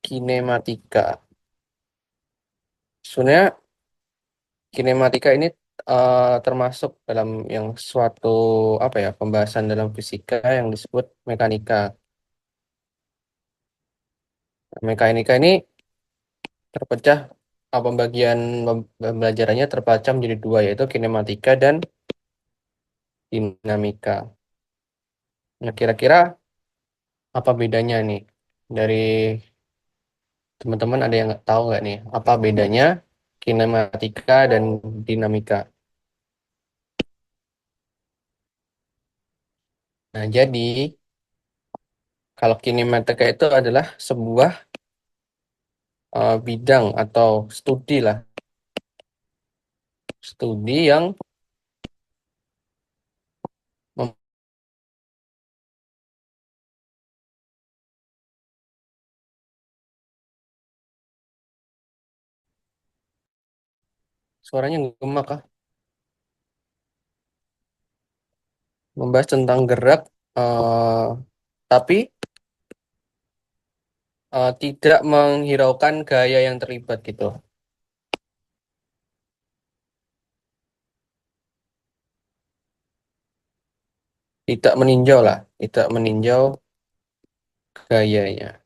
Kinematika. Sebenarnya kinematika ini termasuk dalam yang suatu apa ya pembahasan dalam fisika yang disebut mekanika. Mekanika ini terpecah pembagian pembelajarannya terpecah menjadi dua yaitu kinematika dan dinamika. Nah, kira-kira apa bedanya nih dari teman-teman ada yang nggak tahu nggak nih apa bedanya kinematika dan dinamika? Nah, jadi kalau kinematika itu adalah sebuah bidang atau studi lah, studi yang mem- suaranya gemak kah? Membahas tentang gerak, eh, tapi tidak menghiraukan gaya yang terlibat gitu. Tidak meninjau lah, tidak meninjau gayanya.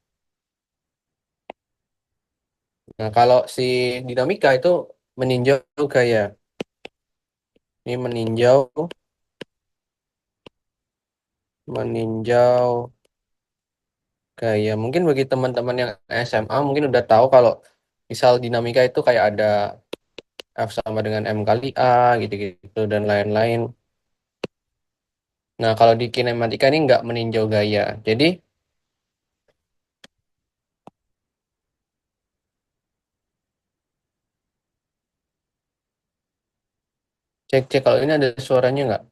Nah, kalau si dinamika itu meninjau gaya. Ini meninjau gaya. Mungkin bagi teman-teman yang SMA mungkin udah tahu kalau misal dinamika itu kayak ada F sama dengan M kali A gitu-gitu dan lain-lain. Nah, kalau di kinematika ini nggak meninjau gaya. Jadi, cek-cek kalau ini ada suaranya nggak?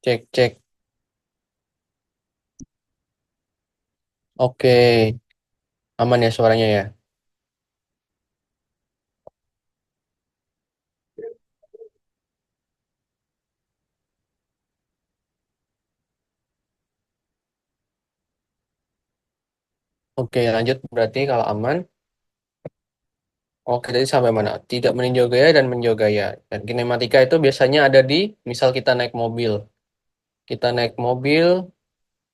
Cek-cek. Oke, aman ya suaranya ya. Oke, lanjut berarti kalau aman. Oke, jadi sampai mana? Tidak meninjau gaya dan meninjau gaya. Dan kinematika itu biasanya ada di, misal kita naik mobil. Kita naik mobil,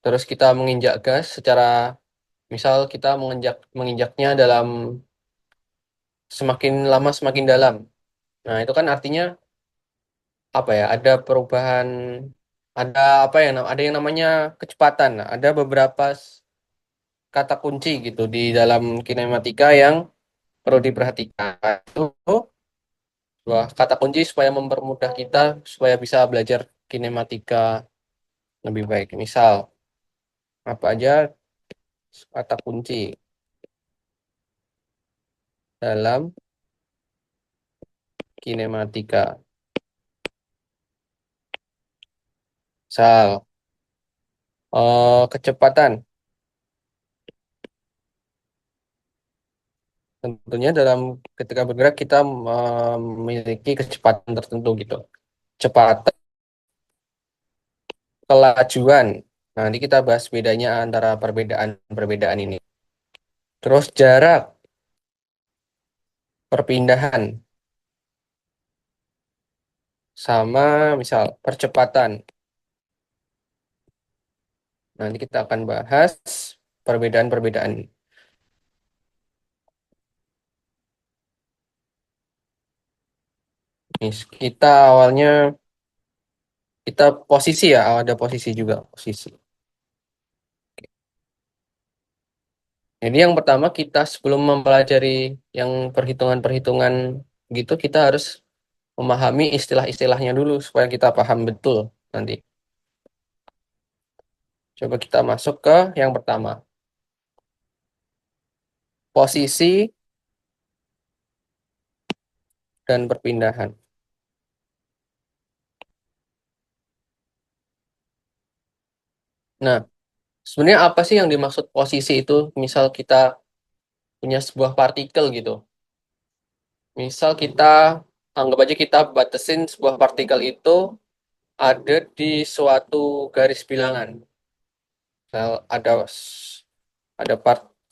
terus kita menginjak gas secara, misal kita menginjaknya dalam semakin lama semakin dalam. Nah, itu kan artinya apa ya? Ada perubahan, ada apa ya? Ada yang namanya kecepatan. Nah, ada beberapa kata kunci gitu di dalam kinematika yang perlu diperhatikan. Itu wah, kata kunci supaya mempermudah kita supaya bisa belajar kinematika lebih baik. Misal, apa aja kata kunci dalam kinematika. Misal, kecepatan. Tentunya dalam ketika bergerak kita memiliki kecepatan tertentu gitu. Kecepatan, kelajuan. Nah, nanti kita bahas bedanya antara perbedaan-perbedaan ini. Terus jarak, perpindahan, sama misal percepatan. Nanti kita akan bahas perbedaan-perbedaan. Kita awalnya kita posisi ya, ada posisi juga posisi. Jadi yang pertama kita sebelum mempelajari yang perhitungan-perhitungan gitu, kita harus memahami istilah-istilahnya dulu supaya kita paham betul nanti. Coba kita masuk ke yang pertama, posisi dan perpindahan. Nah, sebenarnya apa sih yang dimaksud posisi itu? Misal kita punya sebuah partikel gitu. Misal kita anggap aja kita batasin sebuah partikel itu ada di suatu garis bilangan. Misal ada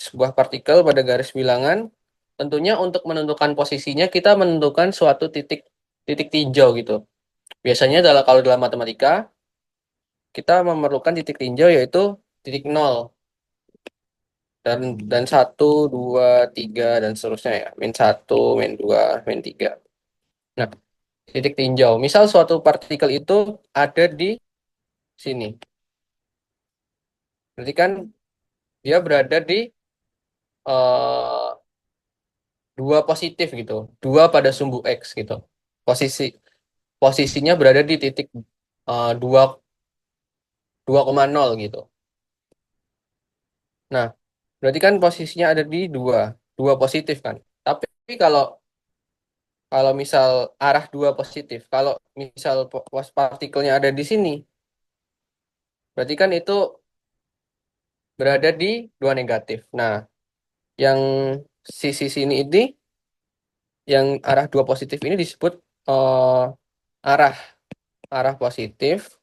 sebuah partikel pada garis bilangan. Tentunya untuk menentukan posisinya kita menentukan suatu titik titik tinjau gitu. Biasanya kalau dalam matematika kita memerlukan titik tinjau yaitu titik nol dan satu, dua, tiga dan seterusnya ya. Min satu, min dua, min tiga. Nah, titik tinjau. Misal suatu partikel itu ada di sini. Berarti kan dia berada di eh, dua positif gitu, dua pada sumbu X gitu. Posisi posisinya berada di titik dua 2,0 gitu. Nah, berarti kan posisinya ada di dua, dua positif kan. Tapi kalau kalau misal arah dua positif, kalau misal partikelnya ada di sini, berarti kan itu berada di dua negatif. Nah, yang sisi sini ini, yang arah dua positif ini disebut arah arah positif,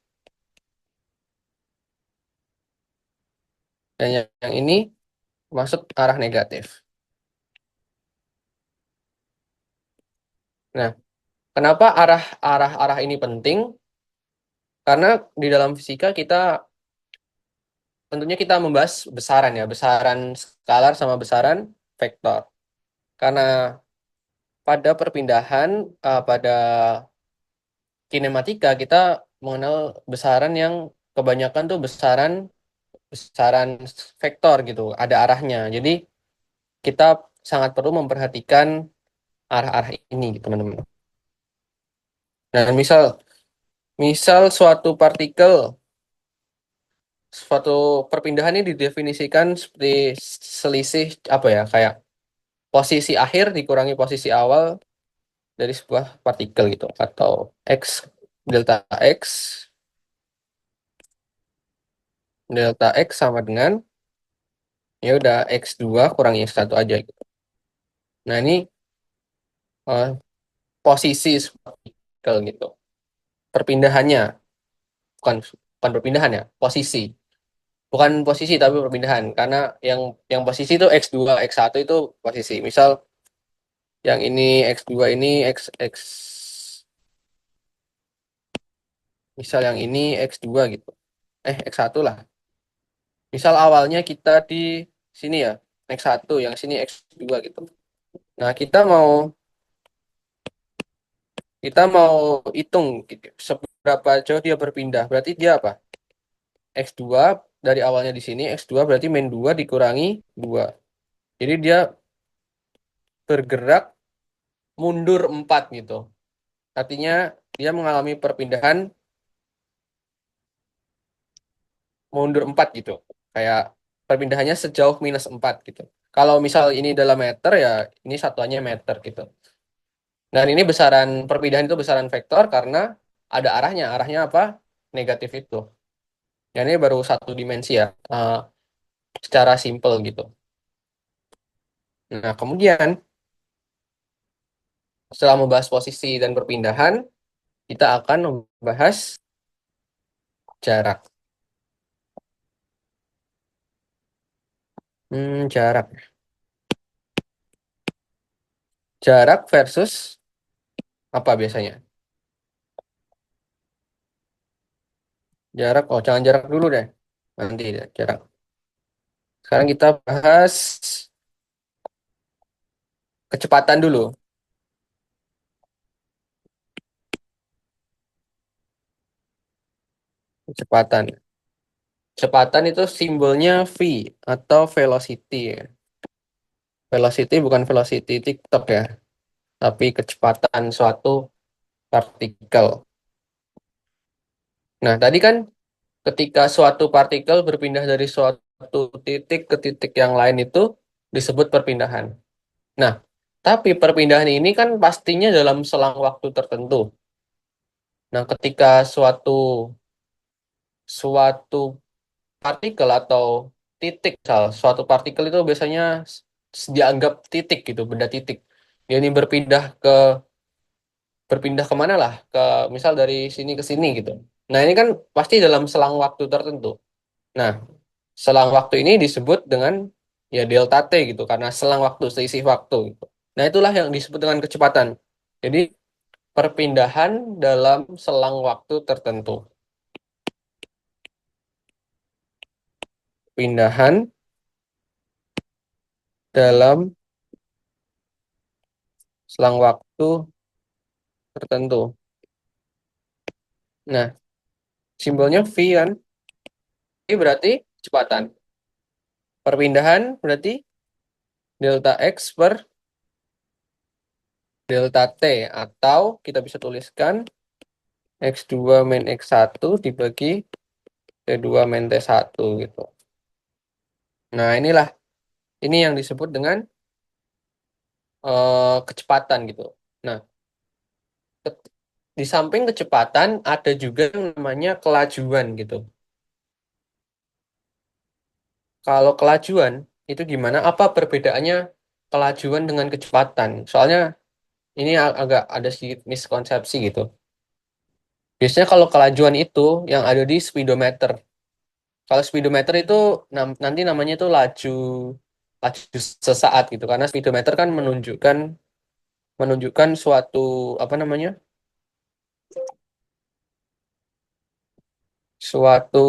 dan yang ini masuk arah negatif. Nah, kenapa arah ini penting? Karena di dalam fisika kita tentunya kita membahas besaran ya, besaran skalar sama besaran vektor. Karena pada perpindahan, pada kinematika kita mengenal besaran yang kebanyakan tuh besaran besaran vektor gitu, ada arahnya. Jadi kita sangat perlu memperhatikan arah-arah ini gitu, teman-teman. Nah, misal misal suatu perpindahan ini didefinisikan seperti selisih apa ya, kayak posisi akhir dikurangi posisi awal dari sebuah partikel gitu, atau x delta x sama dengan ya udah x2 kurangi x1 aja gitu. Nah, ini eh, posisi sebuah partikel gitu. Perpindahannya bukan bukan perpindahan ya, posisi. Bukan posisi tapi perpindahan, karena yang posisi itu x2 x1 itu posisi. Misal yang ini x2 ini x misal yang ini x2 gitu. X1 lah. Misal awalnya kita di sini ya, x1, yang sini x2 gitu. Nah, kita mau hitung gitu, seberapa jauh dia berpindah. Berarti dia apa? X2 dari awalnya di sini, X2 berarti min 2 dikurangi 2. Jadi dia bergerak mundur 4 gitu. Artinya dia mengalami perpindahan mundur 4 gitu. Kayak perpindahannya sejauh -4 gitu. Kalau misal ini dalam meter ya ini satuannya meter gitu. Dan ini besaran perpindahan itu besaran vektor karena ada arahnya. Arahnya apa? Negatif itu. Ya, ini baru satu dimensi ya, secara simpel gitu. Nah, kemudian setelah membahas posisi dan perpindahan, kita akan membahas jarak. Jarak. Jarak versus apa biasanya? Jarak, oh jangan jarak dulu deh. Nanti deh, jarak. Sekarang kita bahas kecepatan dulu. Kecepatan. Kecepatan itu simbolnya V atau velocity ya. Velocity bukan velocity TikTok ya, tapi kecepatan suatu partikel. Nah, tadi kan ketika suatu partikel berpindah dari suatu titik ke titik yang lain itu disebut perpindahan. Nah, tapi perpindahan ini kan pastinya dalam selang waktu tertentu. Nah, ketika suatu suatu partikel atau titik, suatu partikel itu biasanya dianggap titik gitu, benda titik. Dia ini berpindah ke berpindah kemana lah, ke misal dari sini ke sini gitu. Nah ini kan pasti dalam selang waktu tertentu. Nah, selang waktu ini disebut dengan ya delta t gitu, karena selang waktu, selisih waktu gitu. Nah itulah yang disebut dengan kecepatan. Jadi perpindahan dalam selang waktu tertentu. Pindahan dalam selang waktu tertentu. Nah, simbolnya V kan. Ini berarti kecepatan. Perpindahan berarti delta X per delta T. Atau kita bisa tuliskan X2 min X1 dibagi T2 min T1 gitu. Nah, inilah. Ini yang disebut dengan kecepatan gitu. Nah, ke- di samping kecepatan ada juga yang namanya kelajuan gitu. Kalau kelajuan itu gimana? Apa perbedaannya kelajuan dengan kecepatan? Soalnya ini agak ada sedikit miskonsepsi gitu. Biasanya kalau kelajuan itu yang ada di speedometer. Kalau speedometer itu nanti namanya itu laju laju sesaat gitu. Karena speedometer kan menunjukkan menunjukkan suatu apa namanya? Suatu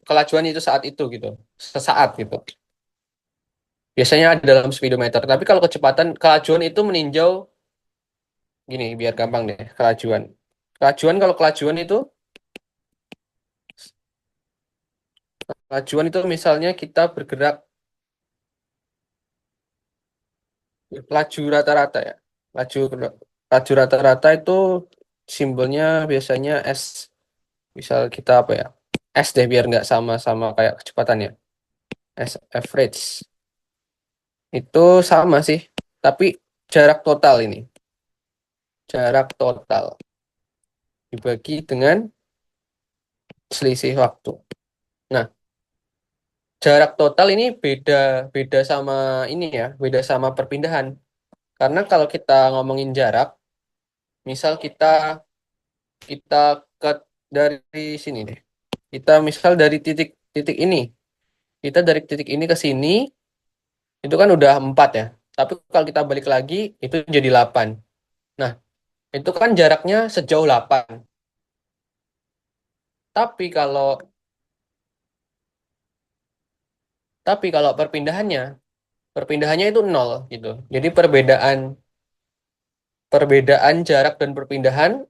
kelajuan itu saat itu gitu. Sesaat gitu. Biasanya ada dalam speedometer. Tapi kalau kecepatan kelajuan itu meninjau gini biar gampang deh kelajuan. Kalau kelajuan itu kelajuan itu misalnya kita bergerak laju rata-rata ya. Laju laju rata-rata itu simbolnya biasanya S. Misal kita apa ya? S deh biar nggak sama-sama kayak kecepatan ya. S average. Itu sama sih. Tapi jarak total ini. Jarak total dibagi dengan selisih waktu. Nah, jarak total ini beda beda sama ini ya, beda sama perpindahan. Karena kalau kita ngomongin jarak, misal kita kita ke dari sini deh. Kita misal dari titik titik ini, kita dari titik ini ke sini, itu kan udah 4 ya. Tapi kalau kita balik lagi, itu jadi 8. Nah, itu kan jaraknya sejauh 8. Tapi kalau tapi kalau perpindahannya itu nol gitu. Jadi perbedaan perbedaan jarak dan perpindahan,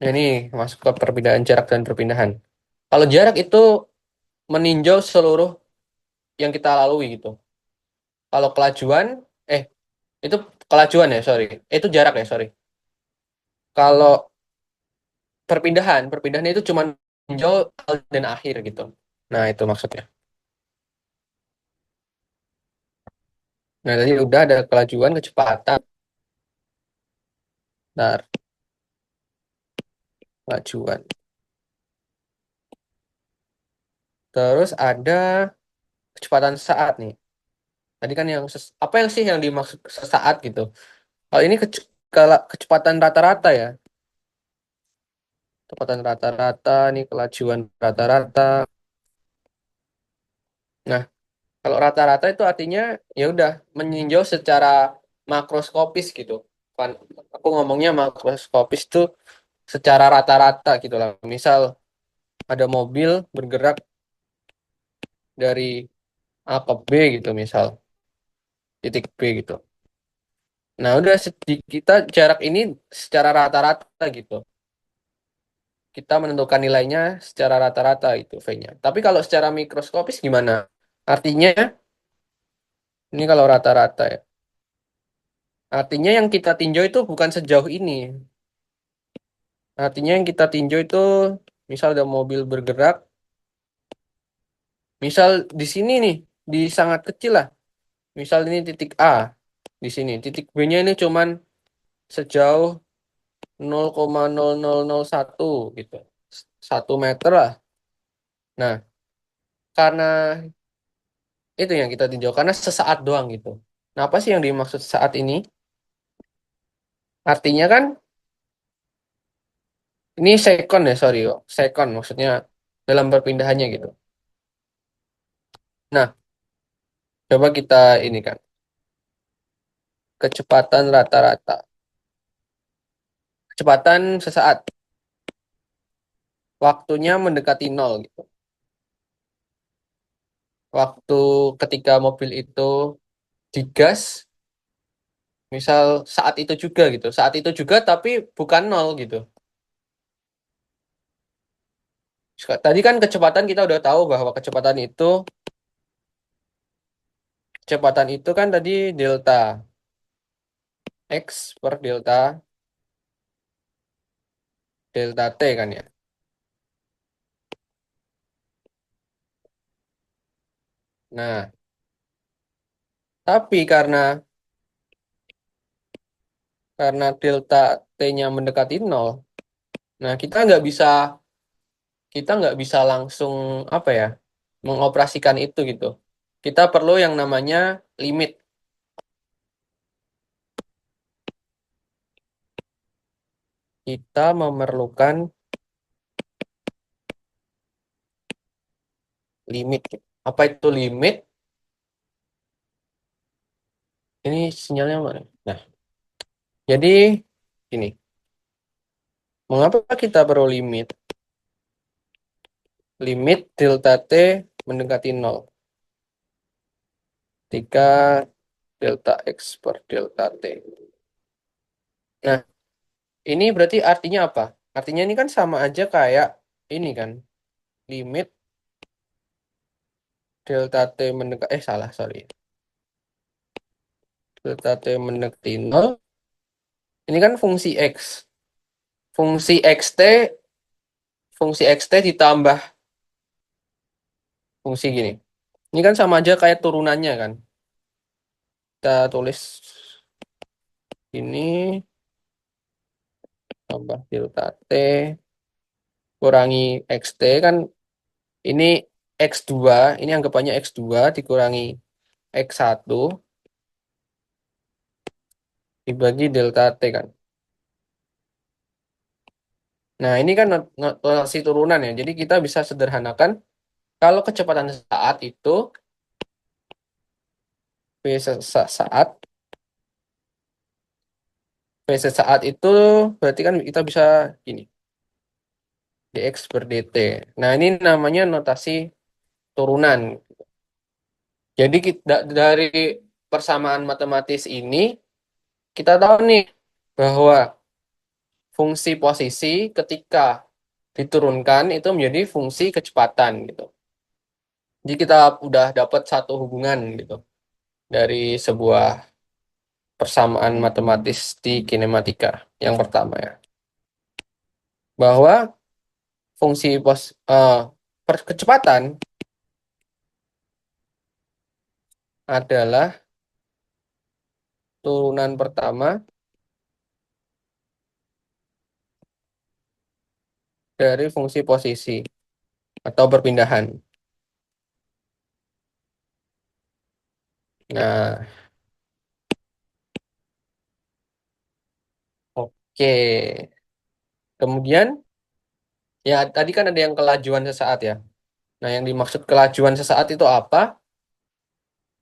nah ini masuk ke perbedaan jarak dan perpindahan. Kalau jarak itu meninjau seluruh yang kita lalui gitu. Kalau kelajuan, eh itu kelajuan ya, sorry. Itu jarak ya, sorry. Kalau perpindahan itu cuma meninjau awal dan akhir gitu. Nah, itu maksudnya. Nah, tadi udah ada kelajuan, kecepatan, nah, kelajuan. Terus ada kecepatan sesaat nih. Tadi kan yang apa yang sih yang dimaksud sesaat gitu. Kalau ini kecepatan rata-rata ya. Kecepatan rata-rata nih, kelajuan rata-rata. Nah, kalau rata-rata itu artinya ya udah meninjau secara makroskopis gitu. Kan aku ngomongnya makroskopis tuh secara rata-rata gitu lah. Misal ada mobil bergerak dari A ke B gitu misal, titik B gitu. Nah, udah kita jarak ini secara rata-rata gitu. Kita menentukan nilainya secara rata-rata itu V-nya. Tapi kalau secara mikroskopis gimana? Artinya ini kalau rata-rata ya. Artinya yang kita tinjau itu bukan sejauh ini. Artinya yang kita tinjau itu misal ada mobil bergerak, misal di sini nih, di sangat kecil lah. Misal ini titik A di sini, titik B-nya ini cuman sejauh 0,0001 gitu. 1 meter lah. Nah, karena itu yang kita tinjau karena sesaat doang gitu. Nah, apa sih yang dimaksud saat ini? Artinya kan ini second ya, sorry kok. Second maksudnya dalam perpindahannya gitu. Nah, coba kita ini kan kecepatan rata-rata. Kecepatan sesaat. Waktunya mendekati nol gitu. Waktu ketika mobil itu digas, misal saat itu juga gitu. Saat itu juga tapi bukan nol gitu. Tadi kan kecepatan kita udah tahu bahwa kecepatan itu kan tadi delta x per delta t kan ya. Nah, tapi karena delta t-nya mendekati nol, nah kita nggak bisa langsung apa ya mengoperasikan itu gitu. Kita perlu yang namanya limit. Kita memerlukan limit. Apa itu limit? Ini sinyalnya mana? Nah, jadi ini, mengapa kita perlu limit? Limit delta t mendekati nol ketika delta x per delta t. Nah, ini berarti artinya apa? Artinya ini kan sama aja kayak ini kan, limit delta t mendekati, salah, sorry. Delta t mendekati nol, ini kan fungsi x. Fungsi xt, fungsi xt ditambah fungsi gini. Ini kan sama aja kayak turunannya kan. Kita tulis ini tambah delta t kurangi xt kan ini x2, ini anggapannya x2 dikurangi x1 dibagi delta t kan. Nah, ini kan notasi turunan ya. Jadi kita bisa sederhanakan kalau kecepatan saat itu v saat v saat itu berarti kan kita bisa gini, dx per dt. Nah, ini namanya notasi turunan. Jadi kita, dari persamaan matematis ini kita tahu nih bahwa fungsi posisi ketika diturunkan itu menjadi fungsi kecepatan gitu. Jadi kita udah dapat satu hubungan gitu dari sebuah persamaan matematis di kinematika yang pertama ya. Bahwa fungsi kecepatan adalah turunan pertama dari fungsi posisi atau perpindahan. Nah, oke. Kemudian ya tadi kan ada yang kelajuan sesaat ya. Nah, yang dimaksud kelajuan sesaat itu apa?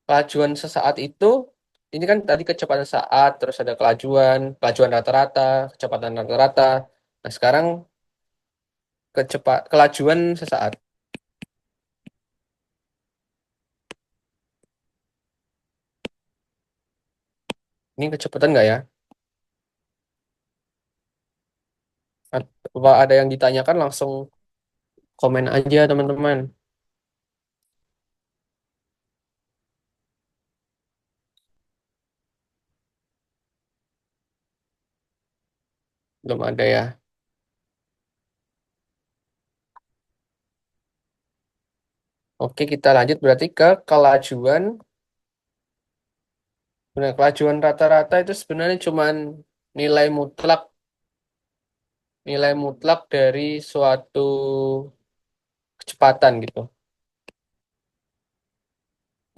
Kelajuan sesaat itu ini kan tadi kecepatan saat, terus ada kelajuan rata-rata, kecepatan rata-rata. Nah, sekarang kelajuan sesaat. Ini kecepatan nggak ya? Apa ada yang ditanyakan langsung komen aja teman-teman. Belum ada ya. Oke, kita lanjut berarti ke kelajuan. Nah, kelajuan rata-rata itu sebenarnya cuman nilai mutlak nilai mutlak dari suatu kecepatan gitu.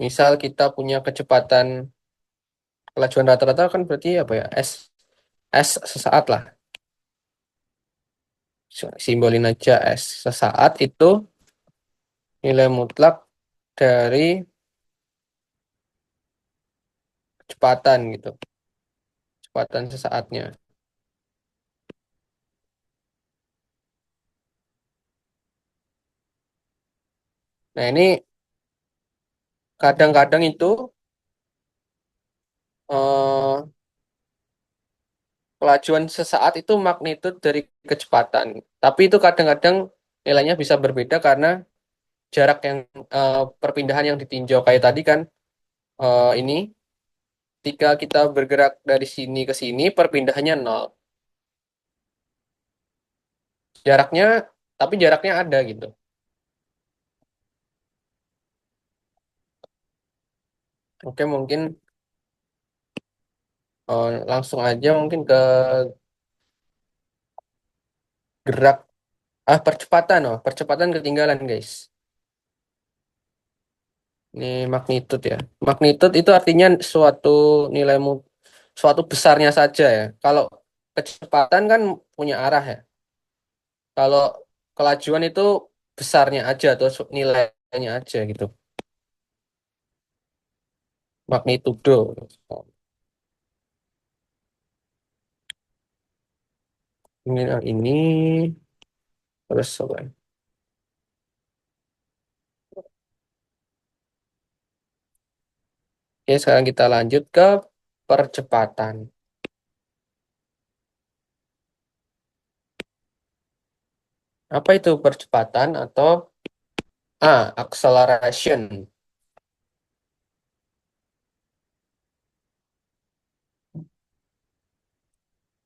Misal kita punya kecepatan kelajuan rata-rata kan berarti apa ya? S. S sesaat lah. Simbolin aja S. Sesaat itu nilai mutlak dari kecepatan gitu. Kecepatan sesaatnya. Nah ini kadang-kadang itu eh, kelajuan sesaat itu magnitud dari kecepatan. Tapi itu kadang-kadang nilainya bisa berbeda karena jarak yang perpindahan yang ditinjau kayak tadi kan ini ketika kita bergerak dari sini ke sini perpindahannya nol. Jaraknya tapi jaraknya ada gitu. Oke mungkin langsung aja mungkin ke gerak percepatan percepatan ketinggalan guys. Ini magnitud ya. Magnitud itu artinya suatu nilai suatu besarnya saja ya. Kalau kecepatan kan punya arah ya. Kalau kelajuan itu besarnya aja atau nilainya aja gitu. Magnitudo. Ini terus apa? Oke, sekarang kita lanjut ke percepatan. Apa itu percepatan atau acceleration?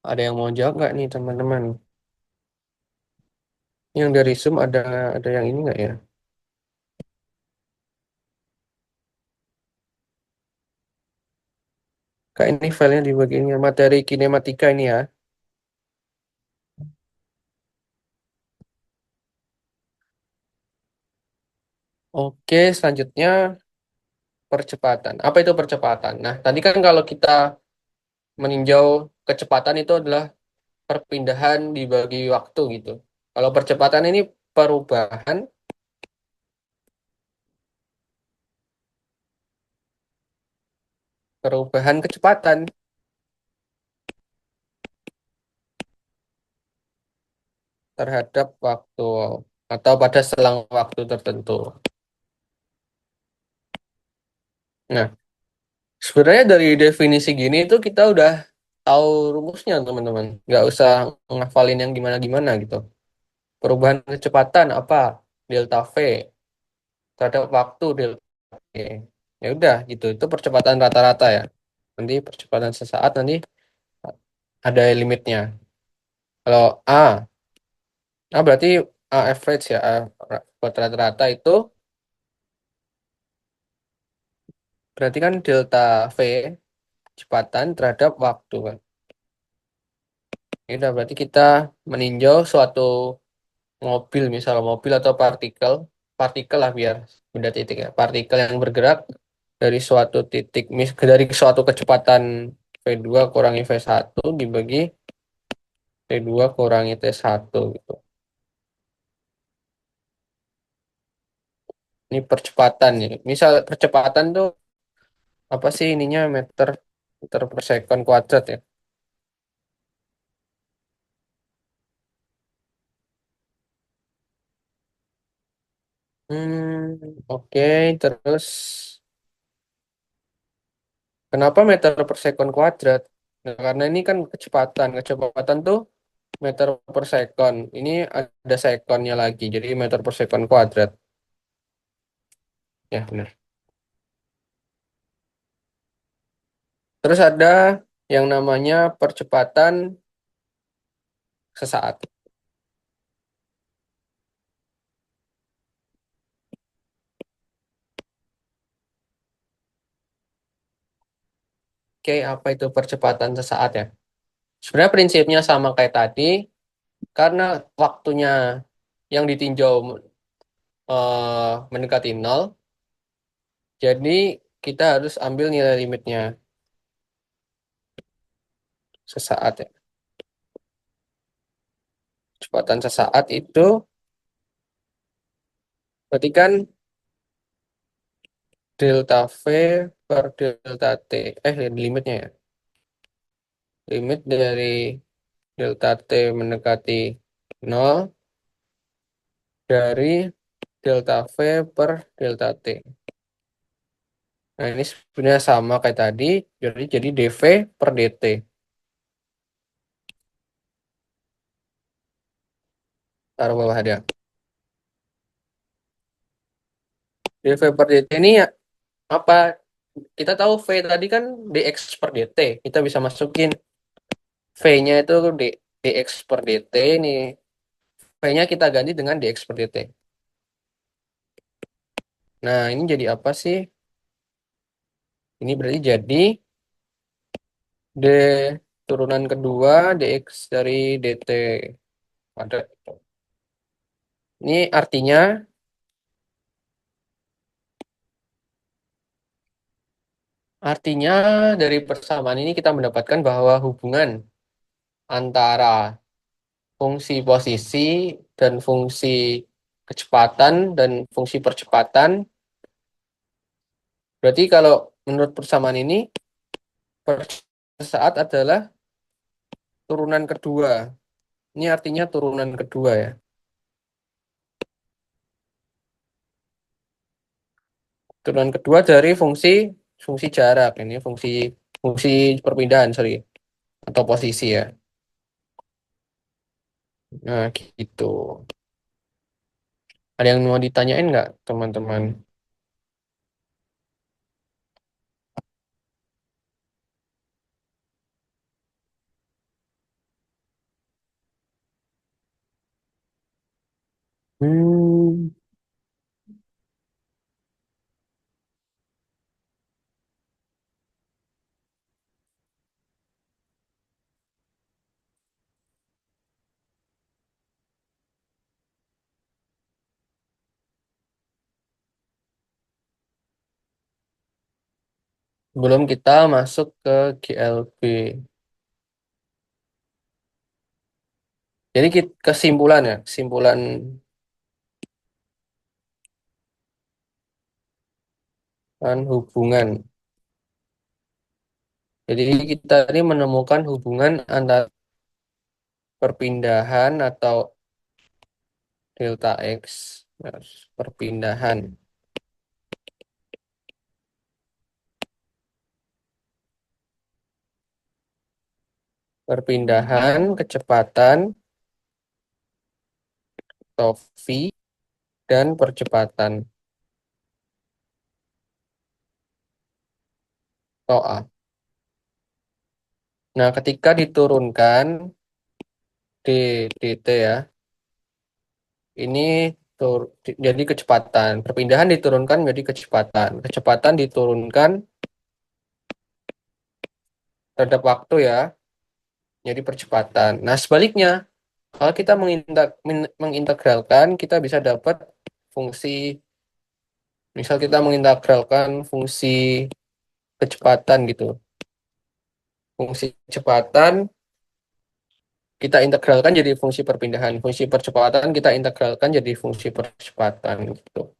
Ada yang mau jawab nggak nih teman-teman? Yang dari Zoom ada yang ini nggak ya? Kak ini filenya di bagian materi kinematika ini ya. Oke, selanjutnya percepatan. Apa itu percepatan? Nah, tadi kan kalau kita meninjau kecepatan itu adalah perpindahan dibagi waktu gitu. Kalau percepatan ini perubahan perubahan kecepatan terhadap waktu atau pada selang waktu tertentu. Nah, sebenarnya dari definisi gini itu kita udah tahu rumusnya teman-teman. Nggak usah ngafalin yang gimana-gimana gitu. Perubahan kecepatan apa? Delta V terhadap waktu delta V. Ya udah gitu. Itu percepatan rata-rata ya. Nanti percepatan sesaat nanti ada limitnya. Kalau berarti average ya. Buat rata-rata itu berarti kan delta V kecepatan terhadap waktu kan. Ya udah berarti kita meninjau suatu mobil, misal mobil atau partikel lah biar benda titik ya, partikel yang bergerak dari suatu titik, dari suatu kecepatan V2 kurangi V1 dibagi V2 kurangi T1 gitu. Ini percepatan ya. Misal percepatan tuh apa sih ininya meter meter per second kuadrat ya. Oke, terus kenapa meter per second kuadrat? Nah, karena ini kan kecepatan. Kecepatan tuh meter per second. Ini ada sekonnya lagi, jadi meter per second kuadrat. Ya, benar. Terus ada yang namanya percepatan sesaat. Oke, apa itu percepatan sesaat ya? Sebenarnya prinsipnya sama kayak tadi, karena waktunya yang ditinjau mendekati nol, jadi kita harus ambil nilai limitnya. sesaat ya. Kecepatan sesaat itu berarti kan delta V per delta T. Limitnya ya. Limit dari delta T mendekati nol dari delta V per delta T. Nah, ini sebenarnya sama kayak tadi, jadi dV per dt. Taruh bawah ada. dV per dt ini ya apa? Kita tahu V tadi kan dx per dt. Kita bisa masukin V-nya itu dx per dt. Ini V-nya kita ganti dengan dx per dt. Nah, ini jadi apa sih? Ini berarti jadi D turunan kedua dx dari dt kuadrat. Ini artinya dari persamaan ini kita mendapatkan bahwa hubungan antara fungsi posisi dan fungsi kecepatan dan fungsi percepatan. Berarti kalau menurut persamaan ini, saat adalah turunan kedua. Ini artinya turunan kedua ya. Turunan kedua dari fungsi fungsi jarak. Ini fungsi fungsi perpindahan, sorry, atau posisi ya. Nah, gitu. Ada yang mau ditanyain nggak, teman-teman? Hmm, Belum kita masuk ke GLB. Jadi kesimpulan ya, kesimpulan hubungan. Jadi kita ini menemukan hubungan antara perpindahan atau delta X, perpindahan, kecepatan atau V dan percepatan atau A. Nah, ketika diturunkan d dt ya, ini jadi kecepatan. Perpindahan diturunkan menjadi kecepatan. Kecepatan diturunkan terhadap waktu ya, jadi percepatan. Nah, sebaliknya, kalau kita mengintegralkan, kita bisa dapat fungsi, misal kita mengintegralkan fungsi kecepatan gitu. Fungsi kecepatan kita integralkan jadi fungsi perpindahan. Fungsi percepatan kita integralkan jadi fungsi percepatan gitu.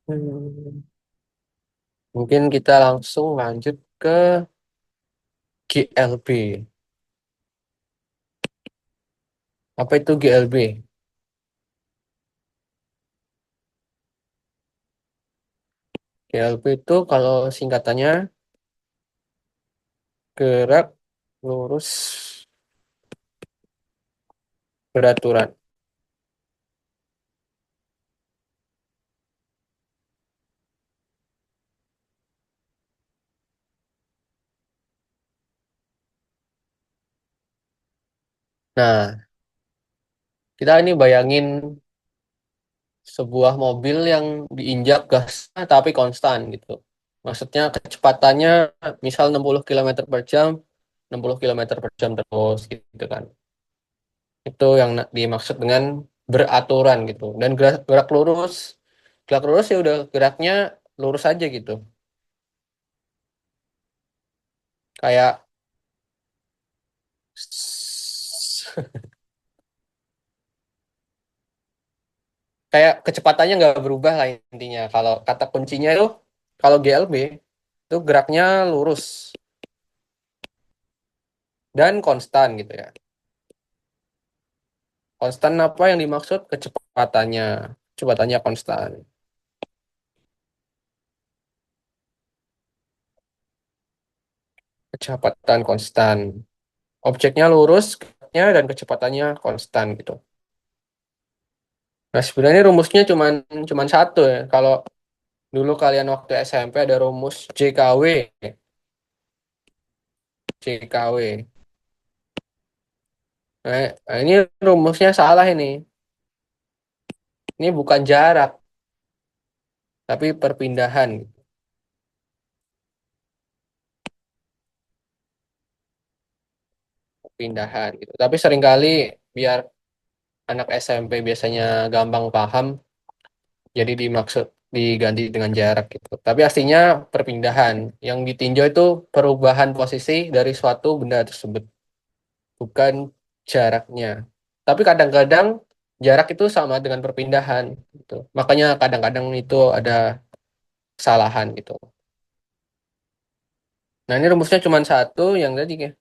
Hmm. Mungkin kita langsung lanjut ke GLB. Apa itu GLB? GLB itu kalau singkatannya gerak lurus beraturan. Nah, kita ini bayangin sebuah mobil yang diinjak gasnya tapi konstan gitu. Maksudnya kecepatannya misal 60 kilometer per jam, 60 kilometer per jam terus gitu kan. Itu yang dimaksud dengan beraturan gitu. Dan gerak lurus ya udah geraknya lurus aja gitu. Kayak kayak kecepatannya nggak berubah lah intinya. Kalau kata kuncinya itu kalau GLB itu geraknya lurus dan konstan gitu ya. Konstan apa yang dimaksud? Kecepatannya. Kecepatannya konstan. Kecepatan konstan. Objeknya lurus, geraknya dan kecepatannya konstan gitu. Nah, sebenarnya rumusnya cuman satu ya. Kalau dulu kalian waktu SMP ada rumus JKW, JKW. Nah, ini rumusnya salah ini. Ini bukan jarak, tapi perpindahan, perpindahan gitu. Tapi seringkali biar anak SMP biasanya gampang paham, jadi diganti dengan jarak gitu. Tapi aslinya perpindahan. Yang ditinjau itu perubahan posisi dari suatu benda tersebut, bukan jaraknya. Tapi kadang-kadang jarak itu sama dengan perpindahan gitu. Makanya kadang-kadang itu ada kesalahan gitu. Nah, ini rumusnya cuma satu yang tadi ya.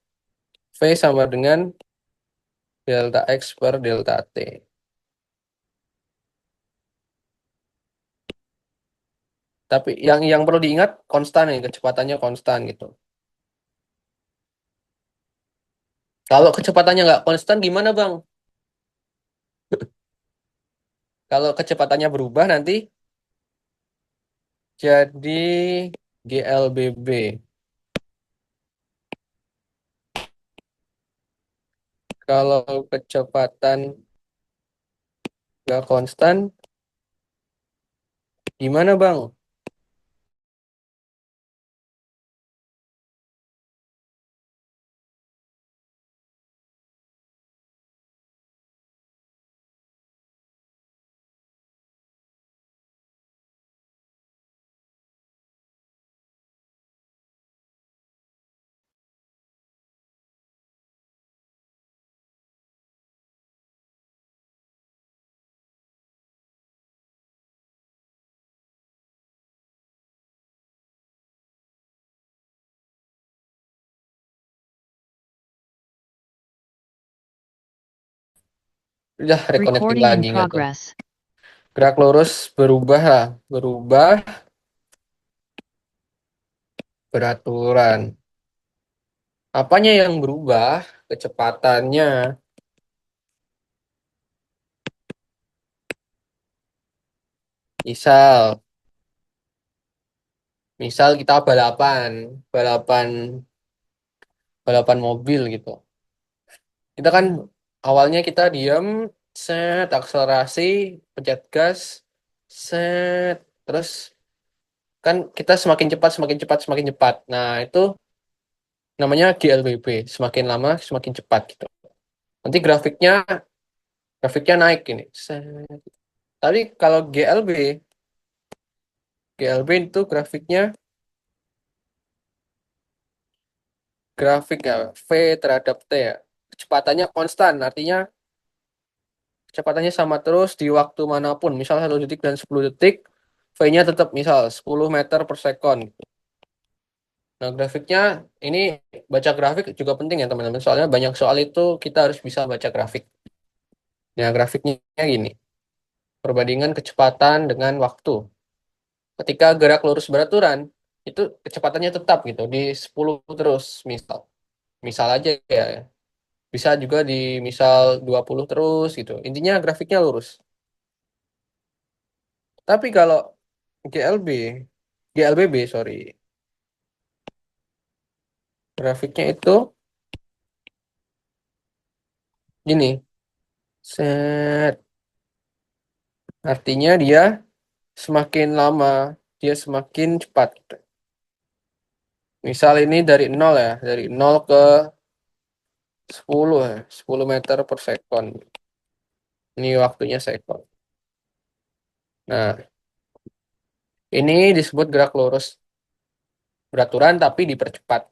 V sama dengan delta X per delta T. Tapi yang perlu diingat konstan nih, kecepatannya konstan gitu. Kalau kecepatannya nggak konstan gimana Bang? Kalau kecepatannya berubah nanti jadi GLBB. Kalau kecepatan nggak konstan gimana Bang? Udah reconnecting Recording in lagi nggak tuh? progress. Gerak lurus berubah lah, berubah beraturan. Apanya yang berubah? Kecepatannya. Misal, misal kita balapan, balapan mobil gitu. Kita kan awalnya kita diam, set, akselerasi, pencet gas, set, terus kan kita semakin cepat, semakin cepat, semakin cepat. Nah, itu namanya GLBB. Semakin lama, semakin cepat gitu. Nanti grafiknya naik ini. Set. Tapi kalau GLB itu grafik ya, V terhadap T ya. Kecepatannya konstan, artinya kecepatannya sama terus di waktu manapun. Misal 1 detik dan 10 detik, V-nya tetap misal 10 meter per sekon. Nah, grafiknya ini baca grafik juga penting ya teman-teman. Soalnya banyak soal itu kita harus bisa baca grafik. Nah, grafiknya gini. Perbandingan kecepatan dengan waktu. Ketika gerak lurus beraturan, itu kecepatannya tetap gitu di 10 terus misal. Misal aja ya. Bisa juga di misal 20 terus gitu. Intinya grafiknya lurus. Tapi kalau GLB, GLBB sorry, grafiknya itu gini, set. Artinya dia semakin lama, dia semakin cepat. Misal ini dari nol ya, dari nol ke 10 ya, 10 meter per sekon. Ini waktunya sekon. Nah, ini disebut gerak lurus beraturan tapi dipercepat.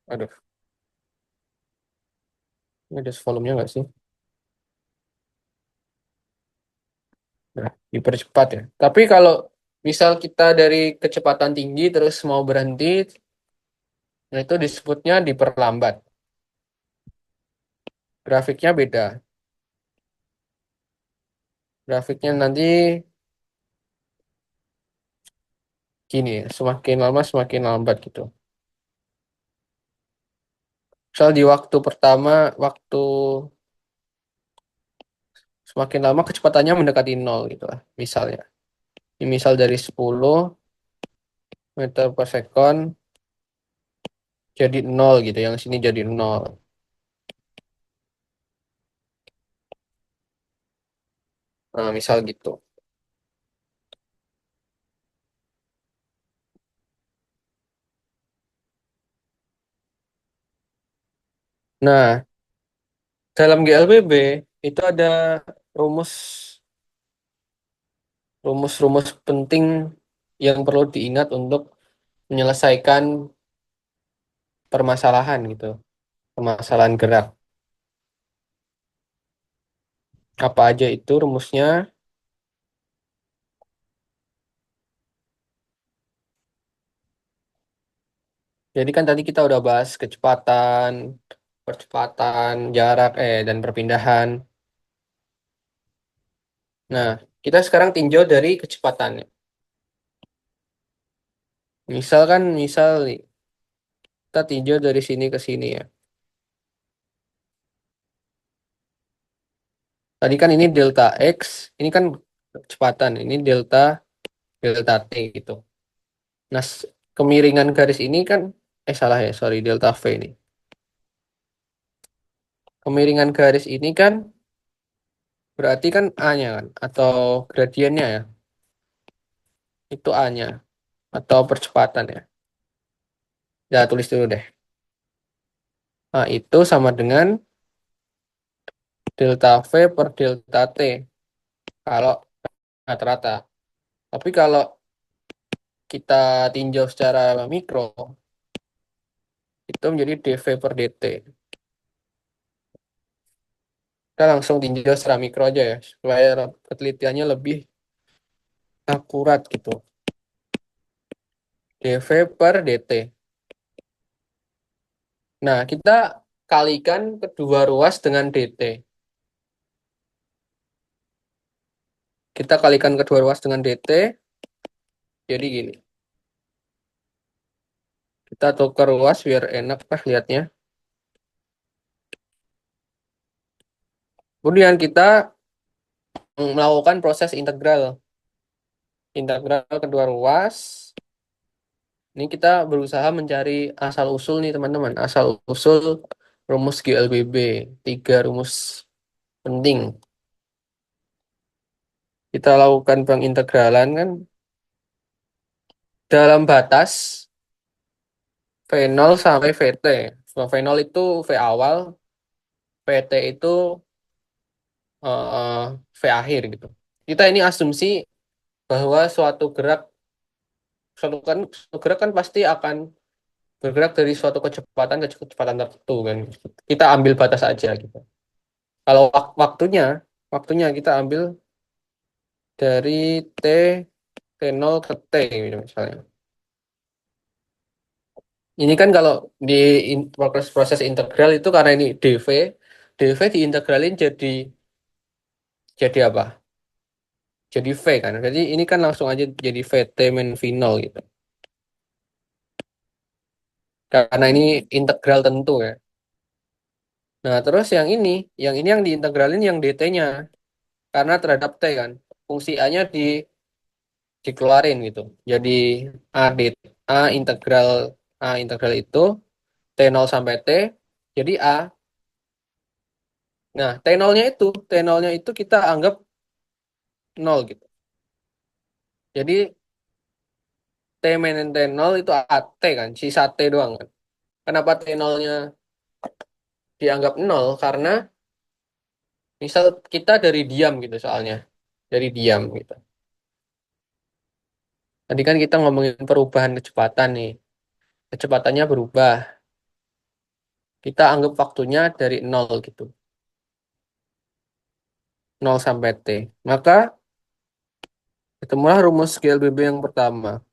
Aduh, ini ada volumenya nggak sih? Nah, dipercepat ya. Tapi kalau misal kita dari kecepatan tinggi terus mau berhenti, nah itu disebutnya diperlambat. Grafiknya beda. Grafiknya nanti gini ya, semakin lama semakin lambat gitu. Misal di waktu pertama, waktu semakin lama kecepatannya mendekati nol gitu lah, misalnya. Ini misal dari 10 meter per sekon jadi nol gitu, yang sini jadi nol. Nah, misal gitu. Nah, dalam GLBB itu ada rumus rumus-rumus penting yang perlu diingat untuk menyelesaikan permasalahan gitu, permasalahan gerak. Apa aja itu rumusnya? Jadi kan tadi kita udah bahas kecepatan, percepatan, jarak, dan perpindahan. Nah, kita sekarang tinjau dari kecepatannya. Misal nih, kita tinjau dari sini ke sini ya. Tadi kan ini delta X, ini kan kecepatan, ini delta delta T gitu. Nah, kemiringan garis ini kan, salah ya, sorry, delta V ini. Kemiringan garis ini kan berarti kan A-nya kan, atau gradiennya ya, itu A-nya, atau percepatan ya. Ya, tulis dulu deh. Nah, itu sama dengan delta V per delta T, kalau rata-rata. Tapi kalau kita tinjau secara mikro, itu menjadi dV per dt. Kita langsung tinjau secara mikro aja ya, supaya penelitiannya lebih akurat gitu. dV per dt. Nah, kita kalikan kedua ruas dengan dt. Kita kalikan kedua ruas dengan dt, jadi gini. Kita tukar ruas biar enak lah lihatnya. Kemudian kita melakukan proses integral. Integral kedua ruas. Ini kita berusaha mencari asal-usul nih teman-teman. Asal-usul rumus GLBB. Tiga rumus penting. Kita lakukan pengintegralan kan dalam batas V0 sampai VT. V0 itu V awal, VT itu V akhir gitu. Kita ini asumsi bahwa suatu gerak kan pasti akan bergerak dari suatu kecepatan ke kecepatan tertentu kan. Kita ambil batas aja gitu. Kalau waktunya kita ambil dari T T0 ke T gitu misalnya. Ini kan kalau di proses integral itu karena ini dv diintegralin jadi apa? Jadi V kan. Jadi ini kan langsung aja jadi VT min V0 gitu. Karena ini integral tentu ya. Nah, terus yang ini yang diintegralin yang dt-nya karena terhadap T kan. Fungsi A-nya dikeluarin gitu. Jadi A integral A integral itu T0 sampai T jadi A. Nah, T0-nya itu kita anggap nol gitu. Jadi T min T0 itu AT kan, sisa T doang kan. Kenapa T0-nya dianggap nol? Karena misal kita dari diam gitu soalnya. Dari diam gitu. Tadi kan kita ngomongin perubahan kecepatan nih. Kecepatannya berubah. Kita anggap waktunya dari nol gitu. Nol sampai T. Maka ketemulah rumus GLBB yang pertama.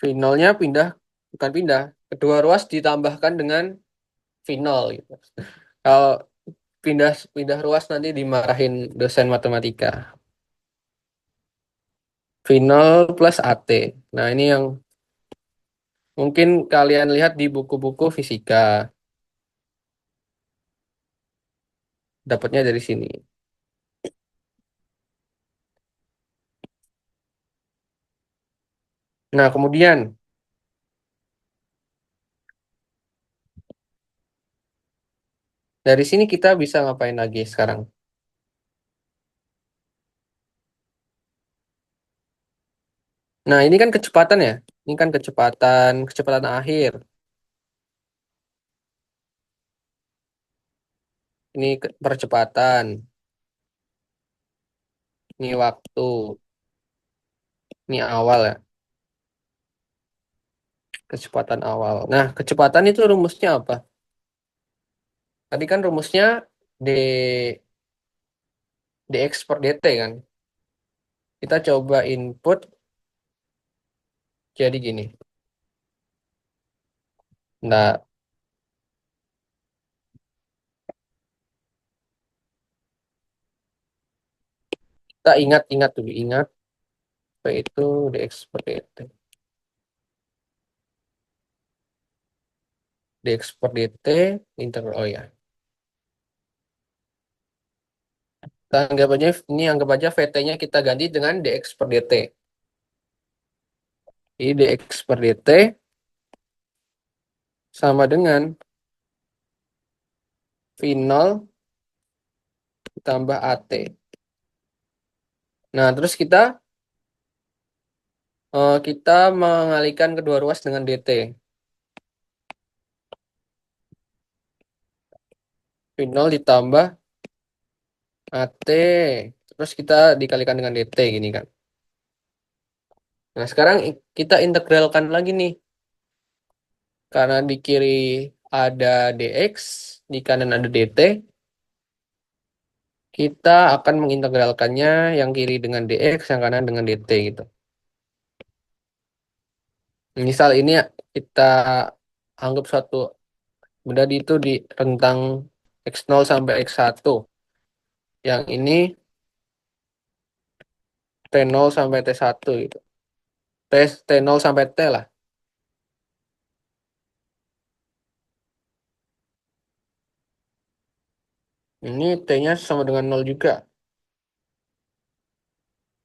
V0-nya pindah, bukan pindah. Kedua ruas ditambahkan dengan V0 gitu. Kalau pindah pindah ruas nanti dimarahin dosen matematika. V0 plus AT. Nah, ini yang mungkin kalian lihat di buku-buku fisika. Dapatnya dari sini. Nah, kemudian dari sini kita bisa ngapain lagi sekarang? Nah, ini kan kecepatan ya. Ini kan kecepatan akhir. Ini percepatan. Ini waktu. Ini awal ya. Kecepatan awal. Nah, kecepatan itu rumusnya apa? Tadi kan rumusnya d dx per dt kan. Kita coba input jadi gini. Nah, kita ingat-ingat dulu. Ingat apa itu dx per dt. Dx per dt integral. Oh ya. Kita anggap aja, ini anggap aja VT-nya kita ganti dengan dx per dt. Ini dx per dt sama dengan V0 tambah AT. Nah, terus kita mengalihkan kedua ruas dengan dt. V0 ditambah AT. Terus kita dikalikan dengan dt gini kan. Nah, sekarang kita integralkan lagi nih. Karena di kiri ada dx, di kanan ada dt. Kita akan mengintegralkannya yang kiri dengan dx, yang kanan dengan dt gitu. Misal ini kita anggap suatu benda itu di rentang x0 sampai x1. Yang ini T0 sampai T1 gitu. T0 sampai T lah. Ini T-nya sama dengan 0 juga.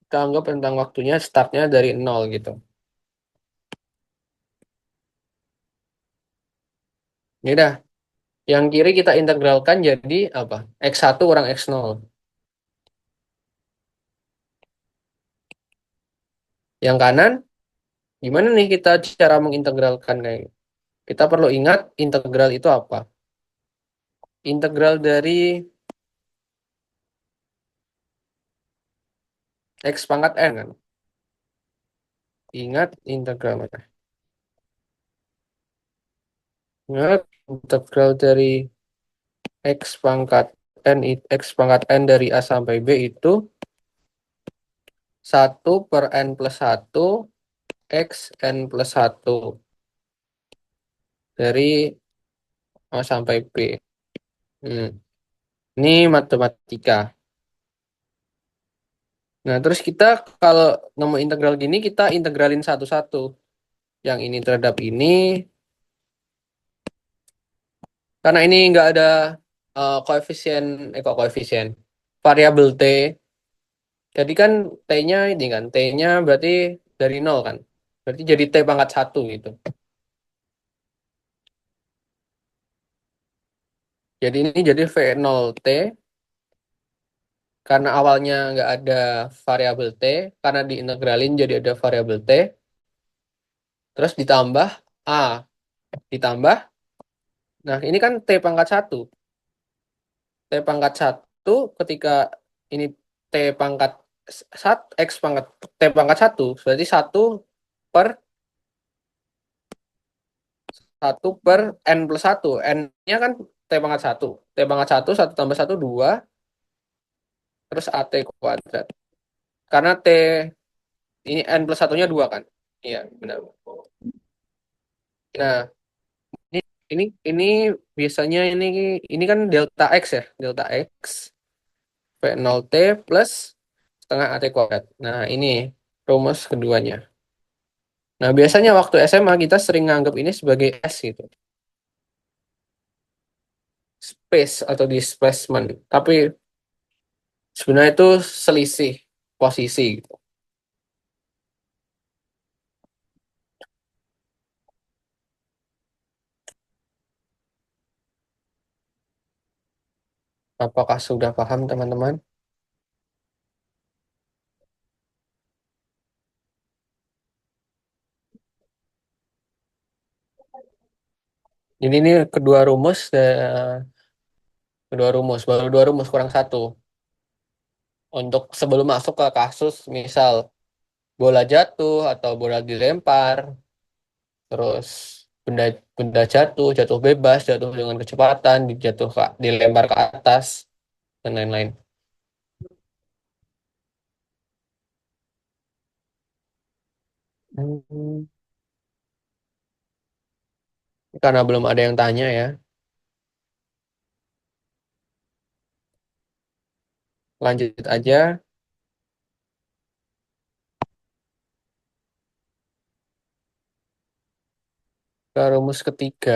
Kita anggap rentang waktunya startnya dari 0 gitu. Ini dah. Yang kiri kita integralkan jadi apa? X1 kurang X0. Yang kanan, gimana nih kita cara mengintegralkan kayak gitu? Kita perlu ingat integral itu apa? Integral dari X pangkat N kan? Ingat integral mana? Ingat integral dari X pangkat X pangkat N dari A sampai B itu 1 per N plus 1 X N plus 1 dari A sampai B. Hmm. Ini matematika. Nah, terus kita kalau nemu integral gini, kita integralin satu-satu. Yang ini terhadap ini. Karena ini nggak ada koefisien, kok koefisien. Variabel T. Jadi kan T-nya ini kan, T-nya berarti dari nol kan. Berarti jadi T pangkat satu gitu. Jadi ini jadi V0T karena awalnya nggak ada variabel T, karena diintegralin jadi ada variabel T, terus ditambah A, ditambah, nah ini kan T pangkat satu. T pangkat satu ketika ini T pangkat X pangkat T pangkat satu, berarti per satu per N plus satu. N-nya kan T pangkat satu. T pangkat satu, satu tambah satu, dua, terus AT kuadrat. Karena T ini N plus satunya dua kan? Iya, benar. Nah, ini ini ini biasanya ini kan delta X ya, delta X V0T plus setengah AT kuadrat. Nah, ini rumus keduanya. Nah, biasanya waktu SMA kita sering nganggap ini sebagai S gitu. Space atau displacement. Tapi sebenarnya itu selisih posisi gitu. Apakah sudah paham teman-teman? Jadi ini kedua rumus, baru dua rumus kurang satu. Untuk sebelum masuk ke kasus misal bola jatuh atau bola dilempar, terus benda benda jatuh bebas, jatuh dengan kecepatan, dilempar ke atas dan lain-lain. Hmm, Karena belum ada yang tanya ya, lanjut aja ke rumus ketiga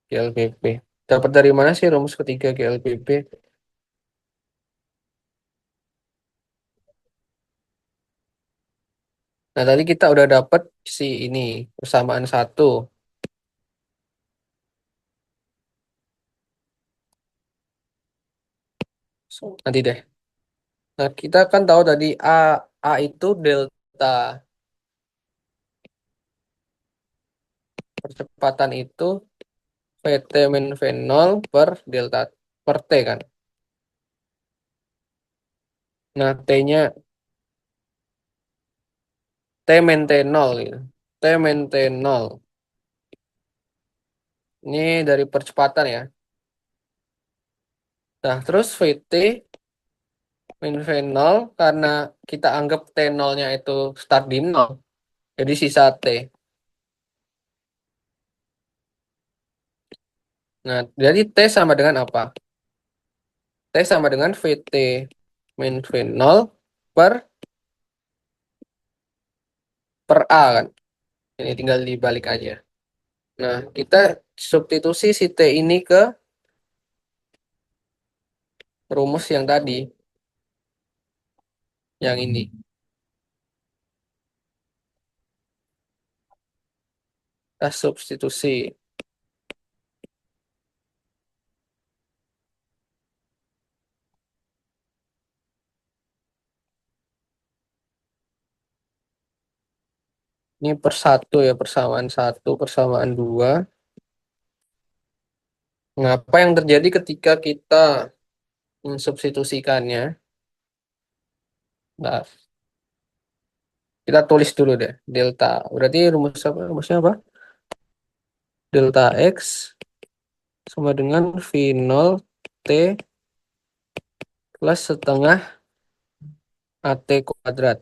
GLBP. Dapat dari mana sih rumus ketiga GLBP? Nah, tadi kita udah dapat si ini persamaan satu. Nanti deh. Nah, kita kan tahu tadi A itu delta percepatan itu VT min V0 per delta per T kan. Nah, T min T0 gitu. T min T0. Ini dari percepatan ya. Nah, terus VT min V0 karena kita anggap T0-nya itu start di 0. Jadi sisa T. Nah, jadi T sama dengan apa? T sama dengan VT min V0 per A kan. Ini tinggal dibalik aja. Nah, kita substitusi si T ini ke rumus yang tadi, yang ini. Kita substitusi. Ini per satu ya, persamaan satu, persamaan dua. Nah, apa yang terjadi ketika kita mensubstitusikannya? Nah, kita tulis dulu deh, delta. Berarti rumusnya apa? Delta X sama dengan V0 T plus setengah AT kuadrat.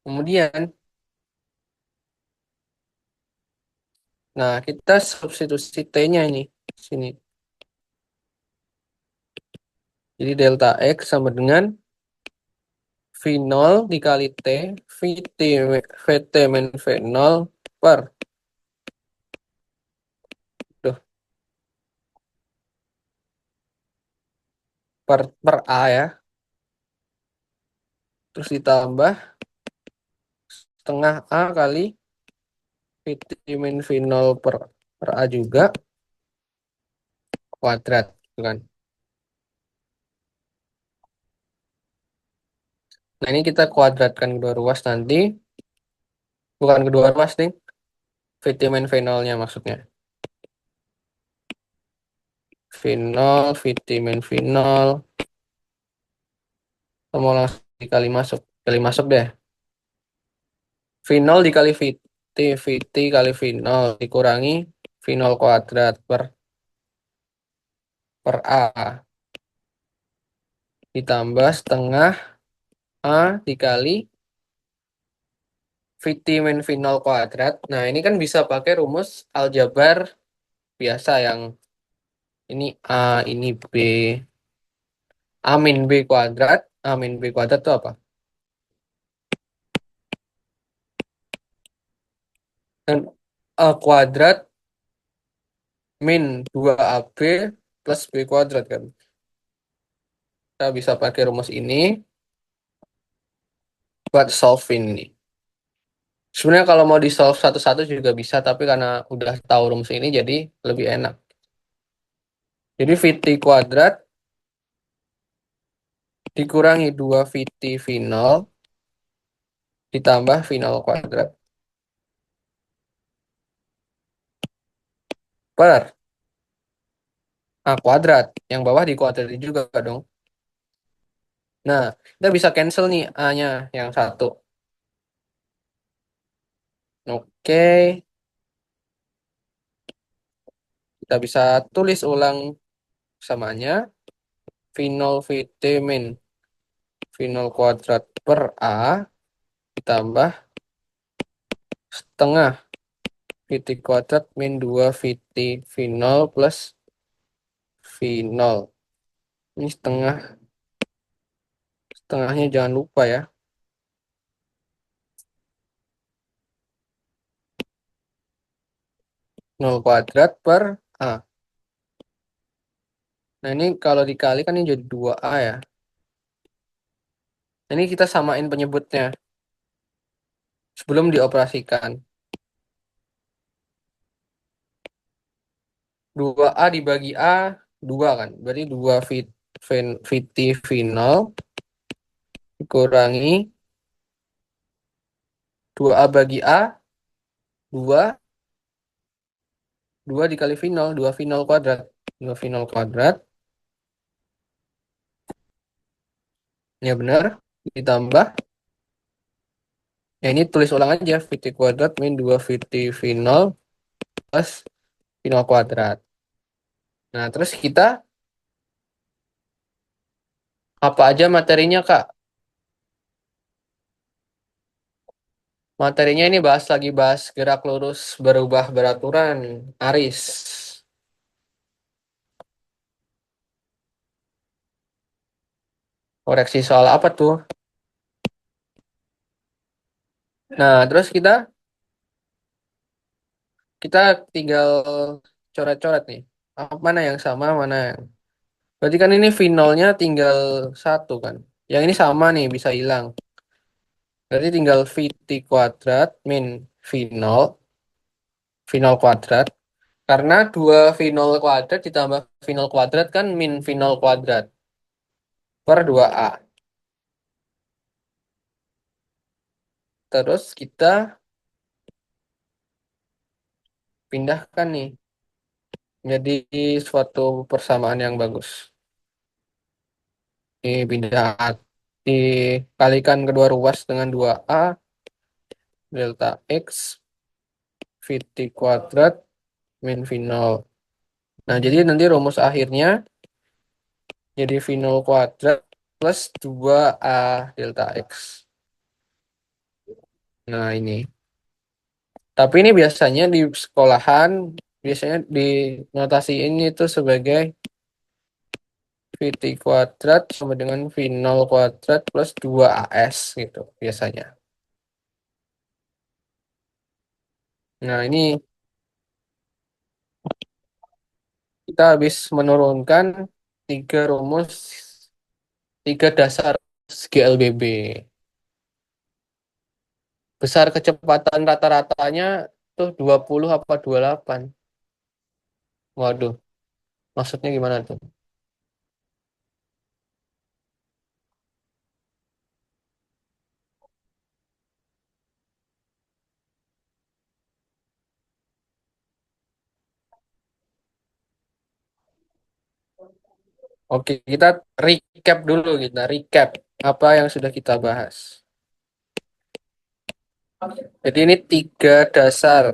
Kemudian, nah kita substitusi T-nya ini. Sini. Jadi delta X sama dengan V0 dikali T, VT min V0 per, duh, per A ya. terus ditambah setengah A kali VT min V0 per A juga kuadrat, gitu kan. Nah, ini kita kuadratkan kedua ruas nanti. Bukan kedua ruas, nih. VT min V0-nya maksudnya. V0, VT min V0. Kita mau langsung dikali masuk. Kali masuk deh. V0 dikali VT. VT kali V0 dikurangi V0 kuadrat per A. Ditambah setengah A dikali VT min V0 kuadrat. Nah, ini kan bisa pakai rumus aljabar biasa yang ini A, ini B. A min B kuadrat. A min B kuadrat itu apa? Dan A kuadrat min 2AB plus B kuadrat kan. Kita bisa pakai rumus ini buat solve ini. Sebenarnya kalau mau di solve satu-satu juga bisa, tapi karena udah tahu rumus ini jadi lebih enak. Jadi VT kuadrat dikurangi 2 VT V0 ditambah V0 kuadrat per A kuadrat. Yang bawah dikuadratin juga dong. Nah, kita bisa cancel nih A-nya yang satu. Oke, kita bisa tulis ulang samaannya. V0 VT min V0 kuadrat per A ditambah setengah VT kuadrat min 2 VT V0 plus V0. Ini setengahnya jangan lupa ya. 0 kuadrat per A. Nah, ini kalau dikali kan ini jadi 2A ya. Nah, ini kita samain penyebutnya sebelum dioperasikan. 2A dibagi A, 2 kan. Berarti 2 VT V0 dikurangi 2A bagi A, 2. 2 dikali V0, 2 V0 kuadrat. 2 V0 kuadrat. Ya benar. Ditambah. Ya ini tulis ulang aja. VT kuadrat min 2 VT V0 plus V0 kuadrat. Nah, terus kita apa aja materinya, Kak? Materinya ini bahas gerak lurus berubah beraturan Aris. Koreksi soal apa tuh? Nah, terus kita tinggal coret-coret nih. Mana yang sama, mana yang. Berarti kan ini V0-nya tinggal satu kan. Yang ini sama nih, bisa hilang. Berarti tinggal VT kuadrat min V0, V0 kuadrat. Karena 2 V0 kuadrat ditambah V0 kuadrat kan min V0 kuadrat per 2A. Terus kita pindahkan nih jadi suatu persamaan yang bagus. Ini pindah dikalikan kedua ruas dengan 2A delta X VT kuadrat min V0. Nah, jadi nanti rumus akhirnya jadi V0 kuadrat plus 2A delta X. Nah, ini. Tapi ini biasanya di sekolahan, biasanya di notasi ini itu sebagai VT kuadrat sama dengan V0 kuadrat plus 2AS gitu biasanya. Nah, ini kita habis menurunkan tiga rumus, tiga dasar GLBB. Besar kecepatan rata-ratanya tuh 20 apa 28. Waduh, maksudnya gimana tuh? Oke, kita recap dulu, kita recap apa yang sudah kita bahas. Jadi ini tiga dasar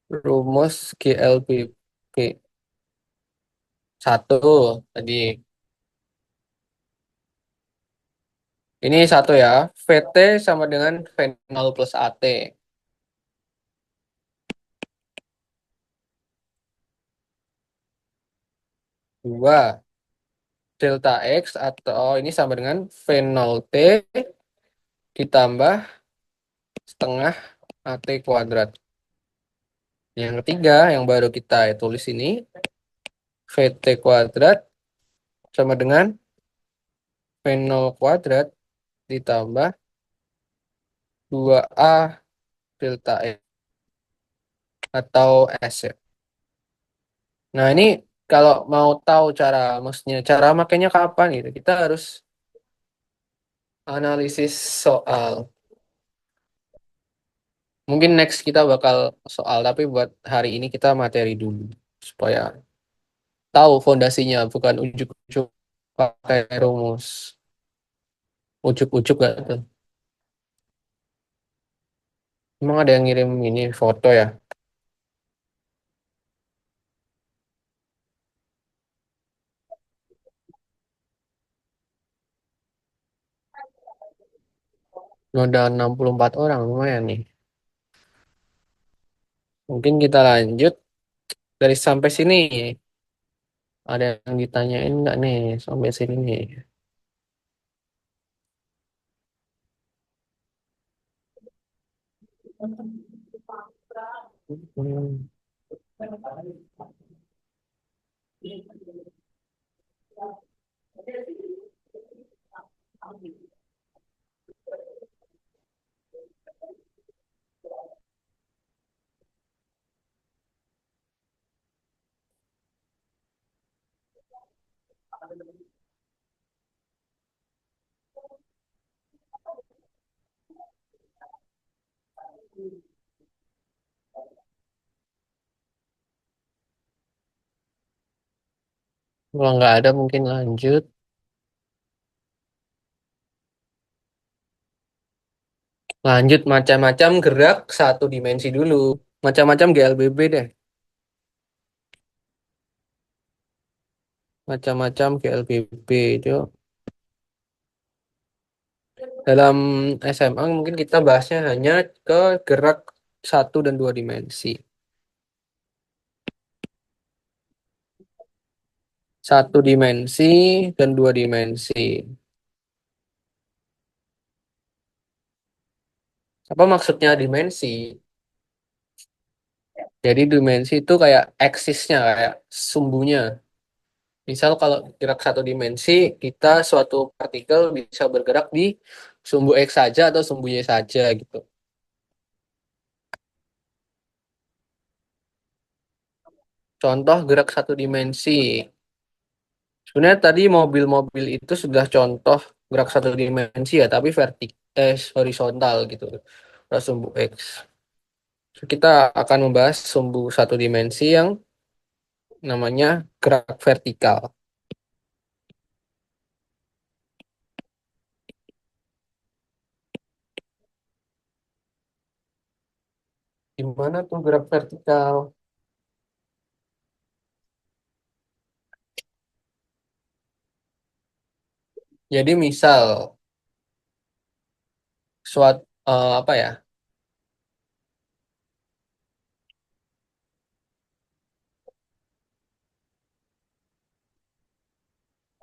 rumus GLBB. Satu tadi. Ini satu ya. VT sama dengan V0 plus AT. Dua, delta X atau ini sama dengan V0T ditambah setengah AT kuadrat. Yang ketiga, yang baru kita tulis ini, VT kuadrat sama dengan V0 kuadrat ditambah 2A delta X atau S ya. Nah, ini kalau mau tahu cara, maksudnya cara makainya kapan gitu, kita harus analisis soal. Mungkin next kita bakal soal, tapi buat hari ini kita materi dulu supaya tahu fondasinya, bukan ujuk-ujuk pakai rumus. Ujuk-ujuk gak tuh? Emang ada yang ngirim ini foto ya? Udah 64 orang, lumayan nih. Mungkin kita lanjut dari sampai sini. Ada yang ditanyain nggak nih sampai sini nih? Hmm. Kalau nggak ada mungkin lanjut. Lanjut macam-macam gerak satu dimensi dulu. Macam-macam GLBB deh. Macam-macam GLBB itu. Dalam SMA mungkin kita bahasnya hanya ke gerak satu dan dua dimensi. Satu dimensi dan dua dimensi. Apa maksudnya dimensi? Jadi dimensi itu kayak eksisnya, kayak sumbunya. Misal kalau gerak satu dimensi, kita suatu partikel bisa bergerak di sumbu X saja atau sumbu Y saja gitu. Contoh gerak satu dimensi. Sebenarnya tadi mobil-mobil itu sudah contoh gerak satu dimensi ya, tapi horizontal gitu. Pada sumbu X. So, kita akan membahas sumbu satu dimensi yang namanya gerak vertikal. Gimana tuh gerak vertikal? Jadi misal suatu apa ya?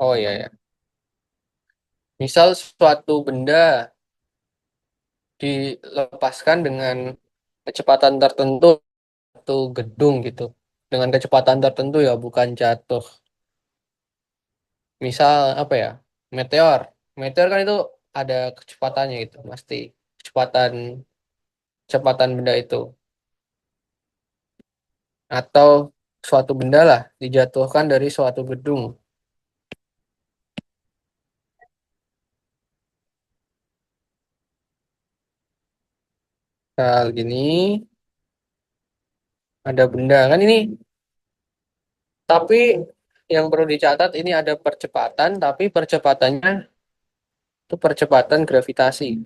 Oh iya ya. Misal suatu benda dilepaskan dengan kecepatan tertentu atau gedung gitu. Dengan kecepatan tertentu ya, bukan jatuh. Misal apa ya? Meteor. Meteor kan itu ada kecepatannya itu, pasti kecepatan kecepatan benda itu atau suatu benda lah dijatuhkan dari suatu gedung. Hal gini ada benda kan ini, tapi yang perlu dicatat ini ada percepatan, tapi percepatannya itu percepatan gravitasi.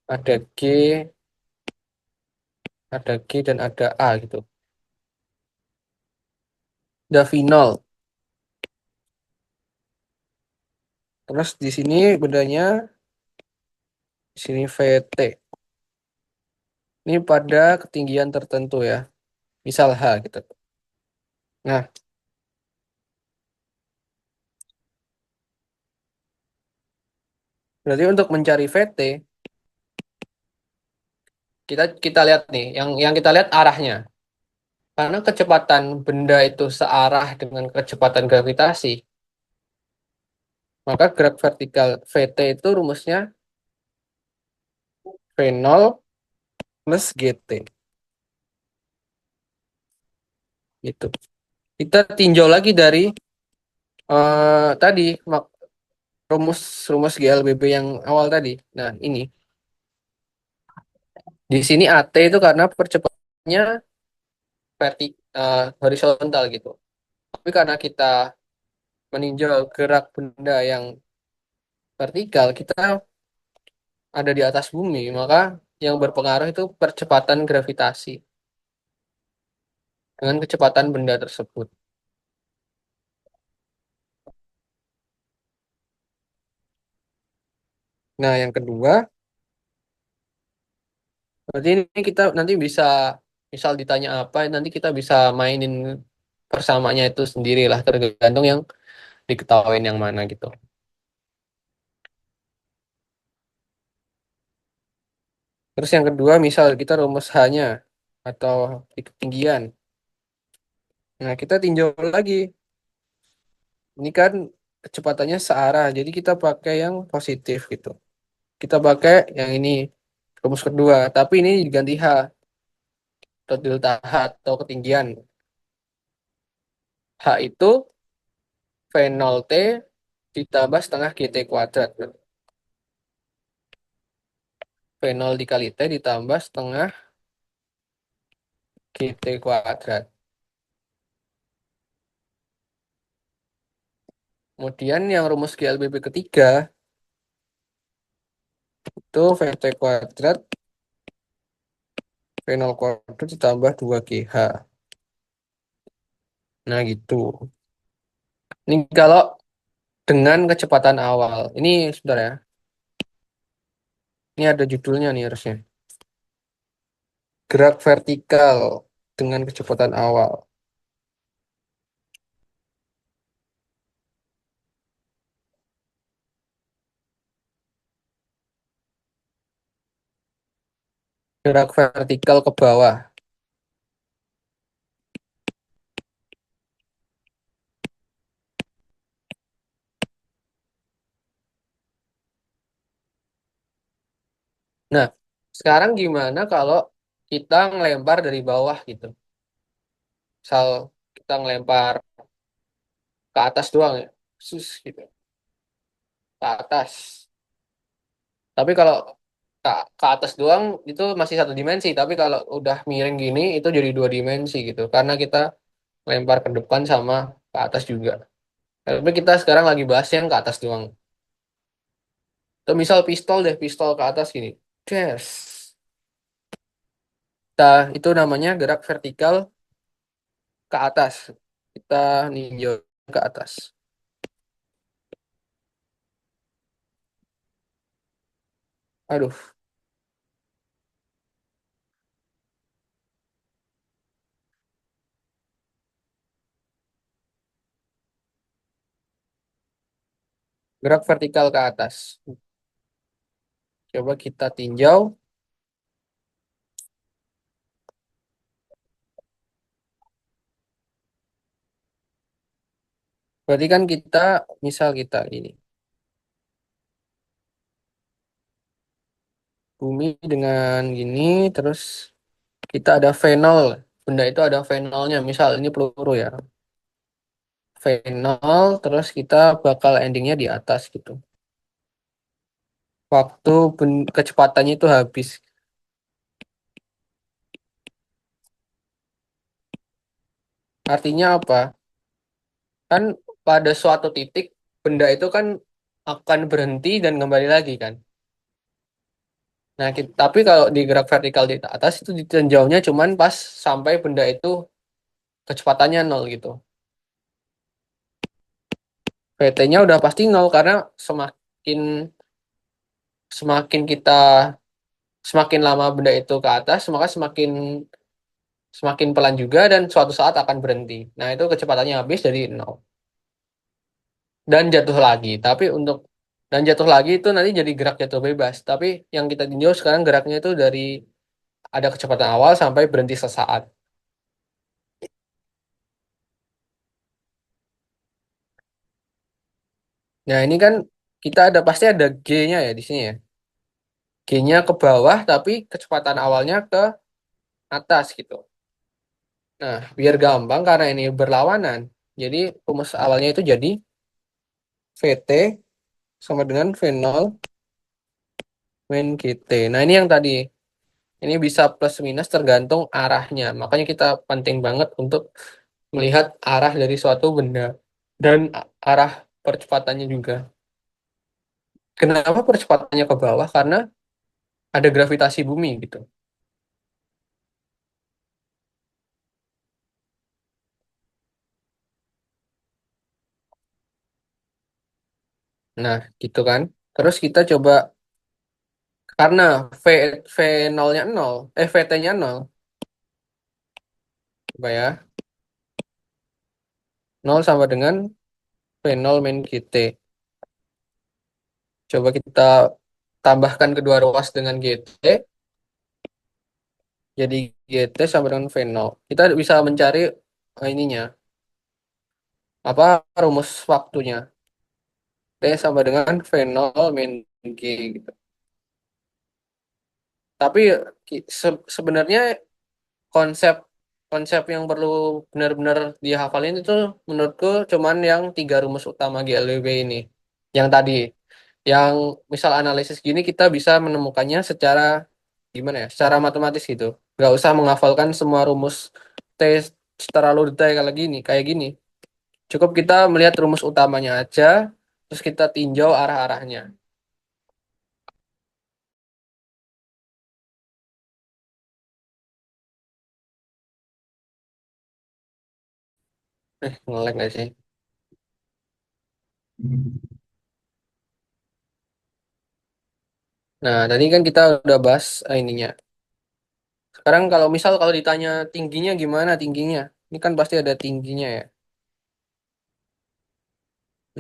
Ada G, ada G dan ada A gitu. Ada V nol. Terus di sini bendanya di sini VT. Ini pada ketinggian tertentu ya. Misal H gitu. Nah, berarti untuk mencari VT, kita kita lihat nih, yang kita lihat arahnya. Karena kecepatan benda itu searah dengan kecepatan gravitasi, maka gerak vertikal VT itu rumusnya V nol plus GT. Gitu. Kita tinjau lagi dari tadi rumus rumus GLBB yang awal tadi. Nah, ini di sini AT itu karena percepatannya horizontal gitu. Tapi karena kita meninjau gerak benda yang vertikal, kita ada di atas bumi, maka yang berpengaruh itu percepatan gravitasi dengan kecepatan benda tersebut. Nah, yang kedua, berarti ini kita nanti bisa, misal ditanya apa, nanti kita bisa mainin persamaannya itu sendirilah, tergantung yang diketahui yang mana gitu. Terus yang kedua, misal kita rumus H-nya atau di ketinggian. Nah, kita tinjau lagi. Ini kan kecepatannya searah, jadi kita pakai yang positif gitu. Kita pakai yang ini, rumus kedua, tapi ini diganti H atau delta H atau ketinggian. H itu V0T ditambah setengah GT kuadrat. V0 dikali T ditambah setengah GT kuadrat. Kemudian yang rumus GLBB ketiga itu VT kuadrat V0 kuadrat ditambah 2GH. Nah gitu. Ini kalau dengan kecepatan awal. Ini sebentar ya. Ini ada judulnya nih harusnya. Gerak vertikal dengan kecepatan awal. Gerak vertikal ke bawah. Nah, sekarang gimana kalau kita ngelempar dari bawah gitu? Misal kita ngelempar ke atas doang ya. Gitu. Ke atas. Tapi kalau ke atas doang itu masih satu dimensi. Tapi kalau udah miring gini itu jadi dua dimensi gitu. Karena kita lempar ke depan sama ke atas juga. Tapi kita sekarang lagi bahas yang ke atas doang. Atau misal pistol deh, pistol ke atas gini. Yes. Itu namanya gerak vertikal ke atas. Kita ninjau ke atas. Aduh, gerak vertikal ke atas. Coba kita tinjau. Berarti kan kita, misal kita ini. bumi dengan gini, terus kita ada fenol. Benda itu ada fenolnya. Misal ini peluru ya. Fenol, terus kita bakal endingnya di atas gitu. Waktu kecepatannya itu habis. Artinya apa? Kan pada suatu titik benda itu kan akan berhenti dan kembali lagi kan. Nah, tapi kalau di gerak vertikal di atas itu ditinjaunya cuman pas sampai benda itu kecepatannya nol gitu. VT-nya udah pasti nol karena semakin semakin kita semakin lama benda itu ke atas, maka semakin semakin pelan juga dan suatu saat akan berhenti. Nah, itu kecepatannya habis jadi nol dan jatuh lagi. Tapi untuk dan jatuh lagi itu nanti jadi gerak jatuh bebas. Tapi yang kita tinjau sekarang geraknya itu dari ada kecepatan awal sampai berhenti sesaat. Nah, ini kan kita ada pasti ada G-nya ya di sini ya. G-nya ke bawah tapi kecepatan awalnya ke atas gitu. Nah, biar gampang karena ini berlawanan. Jadi rumus awalnya itu jadi VT sama dengan V0 min GT. Nah, ini yang tadi. Ini bisa plus minus tergantung arahnya. Makanya kita penting banget untuk melihat arah dari suatu benda dan arah percepatannya juga. Kenapa percepatannya ke bawah? Karena ada gravitasi bumi gitu. Nah, gitu kan. Terus kita coba karena V V0-nya 0, VT-nya 0, coba ya. 0 sama dengan V0 min GT. Coba kita tambahkan kedua ruas dengan GT, jadi GT sama dengan V0. Kita bisa mencari ininya, apa rumus waktunya. T sama dengan V0 min G gitu. Tapi sebenarnya konsep konsep yang perlu benar-benar dihafalin itu menurutku cuman yang tiga rumus utama GLB ini. Yang tadi, yang misal analisis gini kita bisa menemukannya secara gimana ya? Secara matematis gitu. Nggak usah menghafalkan semua rumus T terlalu detail kayak gini. Cukup kita melihat rumus utamanya aja, terus kita tinjau arah-arahnya. Ngelek nggak sih? Nah, tadi kan kita udah bahas ininya. Sekarang kalau misal kalau ditanya tingginya gimana tingginya? Ini kan pasti ada tingginya ya.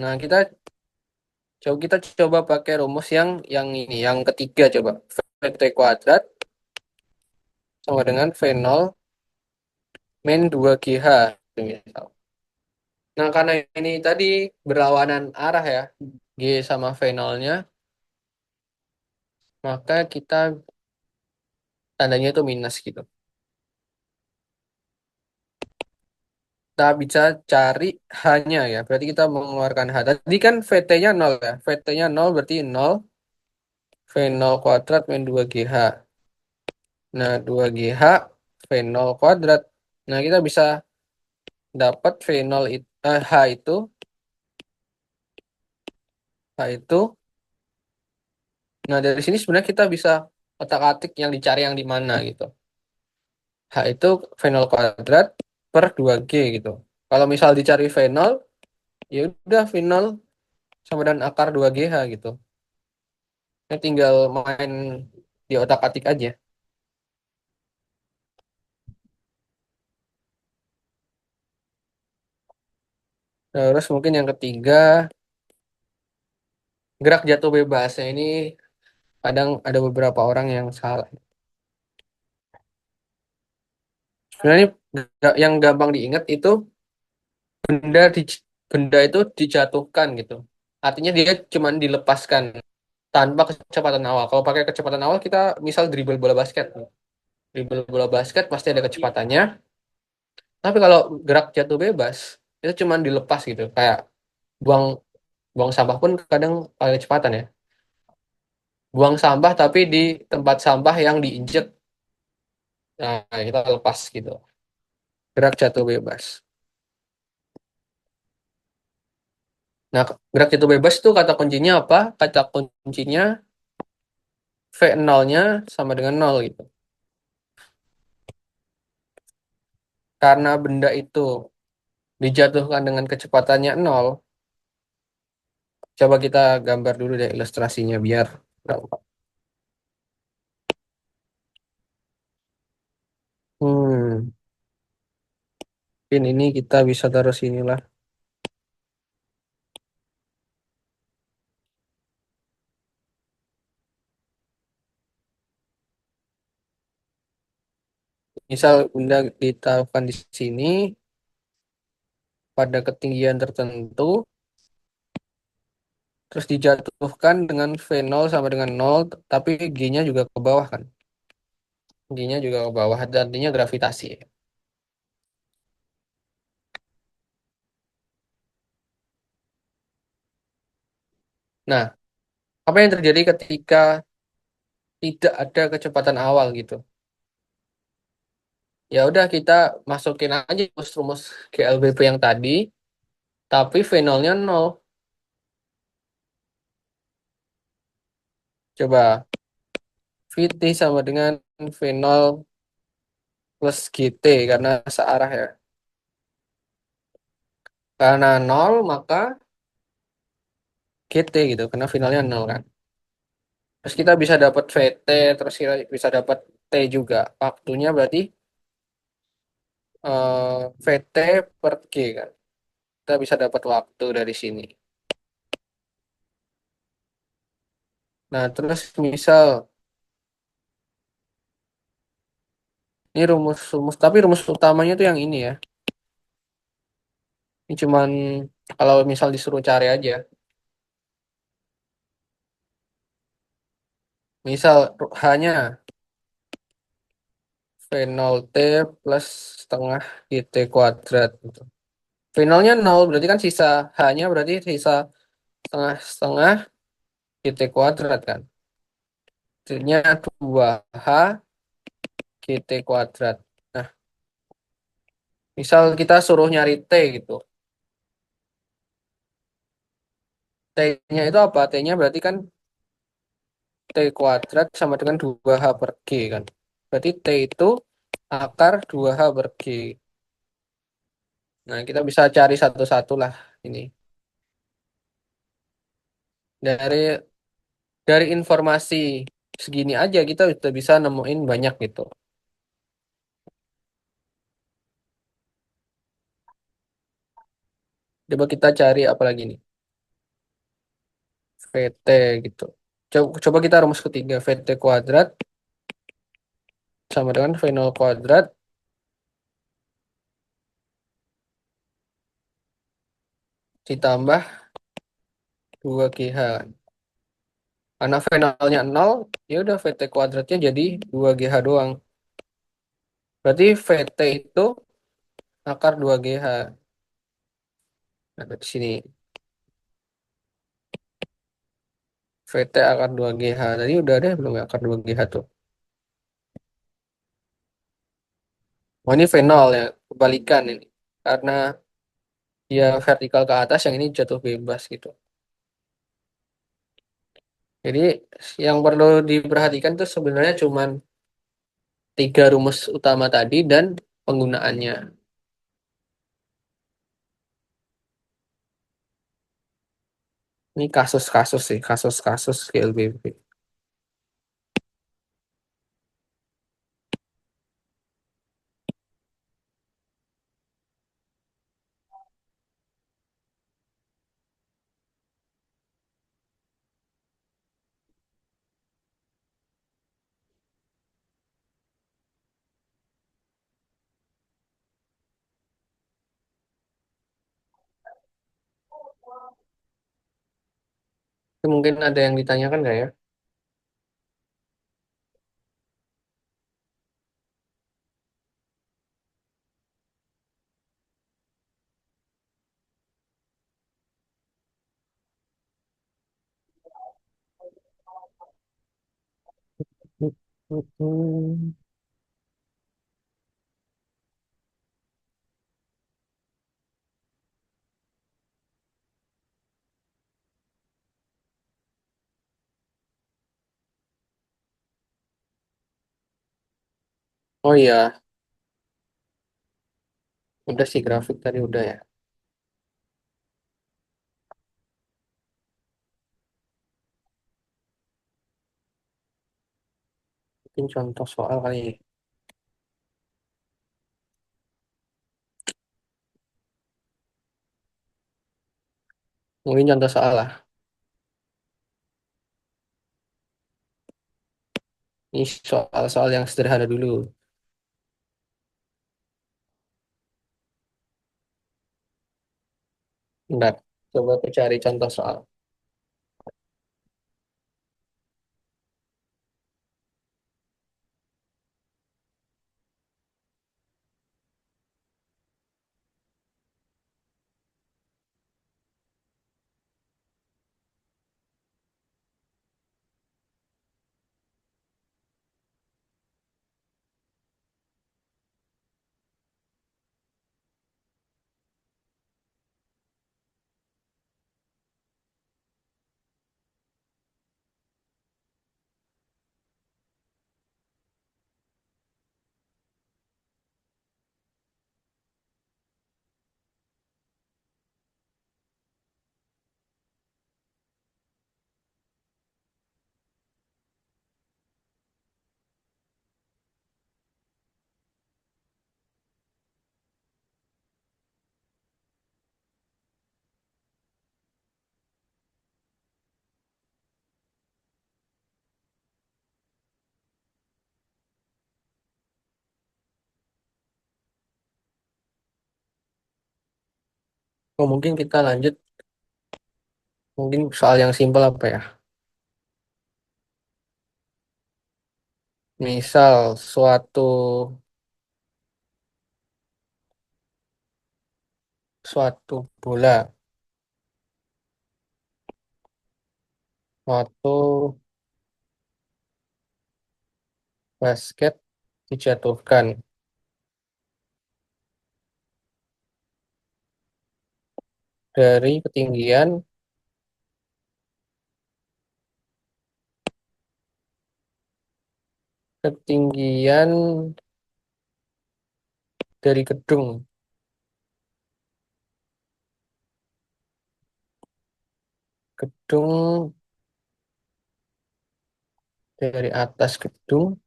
Nah, kita coba pakai rumus yang ini, yang ketiga coba. VT kuadrat sama dengan V0 min 2GH. Misal. Nah, karena ini tadi berlawanan arah ya, G sama V0-nya, maka kita tandanya itu minus gitu. Kita bisa cari H-nya ya. Berarti kita mengeluarkan H. Tadi kan VT-nya 0 ya. VT-nya 0 berarti 0 V0 kuadrat min 2GH. Nah, 2GH V0 kuadrat. Nah, kita bisa dapat V0 itu, H itu. Nah, dari sini sebenarnya kita bisa otak-atik yang dicari yang di mana gitu. H itu V0 kuadrat per 2G gitu. Kalau misal dicari V0, ya udah V0 sama dengan akar 2GH gitu. Ini tinggal main di otak-atik aja. Terus mungkin yang ketiga, gerak jatuh bebasnya ini kadang ada beberapa orang yang salah. Sebenarnya yang gampang diingat itu benda di, benda itu dijatuhkan gitu. Artinya dia cuma dilepaskan. tanpa kecepatan awal. Kalau pakai kecepatan awal kita misal dribble bola basket. Dribble bola basket pasti ada kecepatannya. Tapi kalau gerak jatuh bebas itu cuman dilepas gitu. Kayak buang buang sampah pun kadang pakai kecepatan ya. Buang sampah tapi di tempat sampah yang diinjek. Nah, kita lepas gitu. Gerak jatuh bebas. Nah, gerak jatuh bebas itu kata kuncinya apa? Kata kuncinya V0-nya sama dengan nol gitu. Karena benda itu dijatuhkan dengan kecepatannya nol, coba kita gambar dulu deh ilustrasinya biar gampang. Hmm, mungkin ini kita bisa taruh sinilah. Misal benda ditaruhkan di sini pada ketinggian tertentu, terus dijatuhkan dengan V0 sama dengan nol, tapi G-nya juga ke bawah kan. G-nya juga ke bawah, artinya gravitasi. Nah, apa yang terjadi ketika tidak ada kecepatan awal gitu? Ya udah kita masukin aja rumus-rumus GLBP yang tadi, tapi V0-nya nol. Coba VT sama dengan V0 plus GT karena searah ya. Karena nol maka GT gitu, karena finalnya nol kan. Terus kita bisa dapat VT, terus kita bisa dapat T juga. Waktunya berarti VT per G kan. Kita bisa dapat waktu dari sini. Nah, terus misal ini rumus-rumus, tapi rumus utamanya tuh yang ini ya. Ini cuman kalau misal disuruh cari aja. Misal hanya V0 T plus setengah GT kuadrat gitu. V0-nya nol berarti kan sisa H-nya berarti sisa setengah-setengah GT kuadrat kan. Jadinya 2H GT kuadrat. Nah, misal kita suruh nyari T gitu. T-nya itu apa? T-nya berarti kan T kuadrat sama dengan 2H per G kan. Berarti T itu akar 2H per G. Nah, kita bisa cari satu-satu lah ini. Dari informasi segini aja kita udah bisa nemuin banyak gitu. Coba kita cari apa lagi nih? VT gitu. Coba kita rumus ketiga. VT kuadrat sama dengan V0 kuadrat ditambah 2GH. Karena V0-nya 0, ya udah VT kuadratnya jadi 2GH doang. Berarti VT itu akar 2GH. Nah, di sini VT akar 2GH. Tadi udah ada belum ya akar 2GH tuh? Oh, ini V0 ya. Kebalikan ini. Karena dia vertikal ke atas, yang ini jatuh bebas gitu. Jadi yang perlu diperhatikan tuh sebenarnya cuman tiga rumus utama tadi dan penggunaannya. Ini kasus-kasus sih, kasus-kasus GLBP. Itu mungkin ada yang ditanyakan nggak ya? Oh iya, udah sih grafik tadi udah ya. Mungkin contoh soal kali ya. Mungkin contoh soal lah. Ini soal-soal yang sederhana dulu. Bentar, coba aku cari contoh soal. Oh, mungkin kita lanjut. Mungkin soal yang simpel apa ya? Misal suatu bola suatu basket dijatuhkan dari ketinggian dari gedung dari atas gedung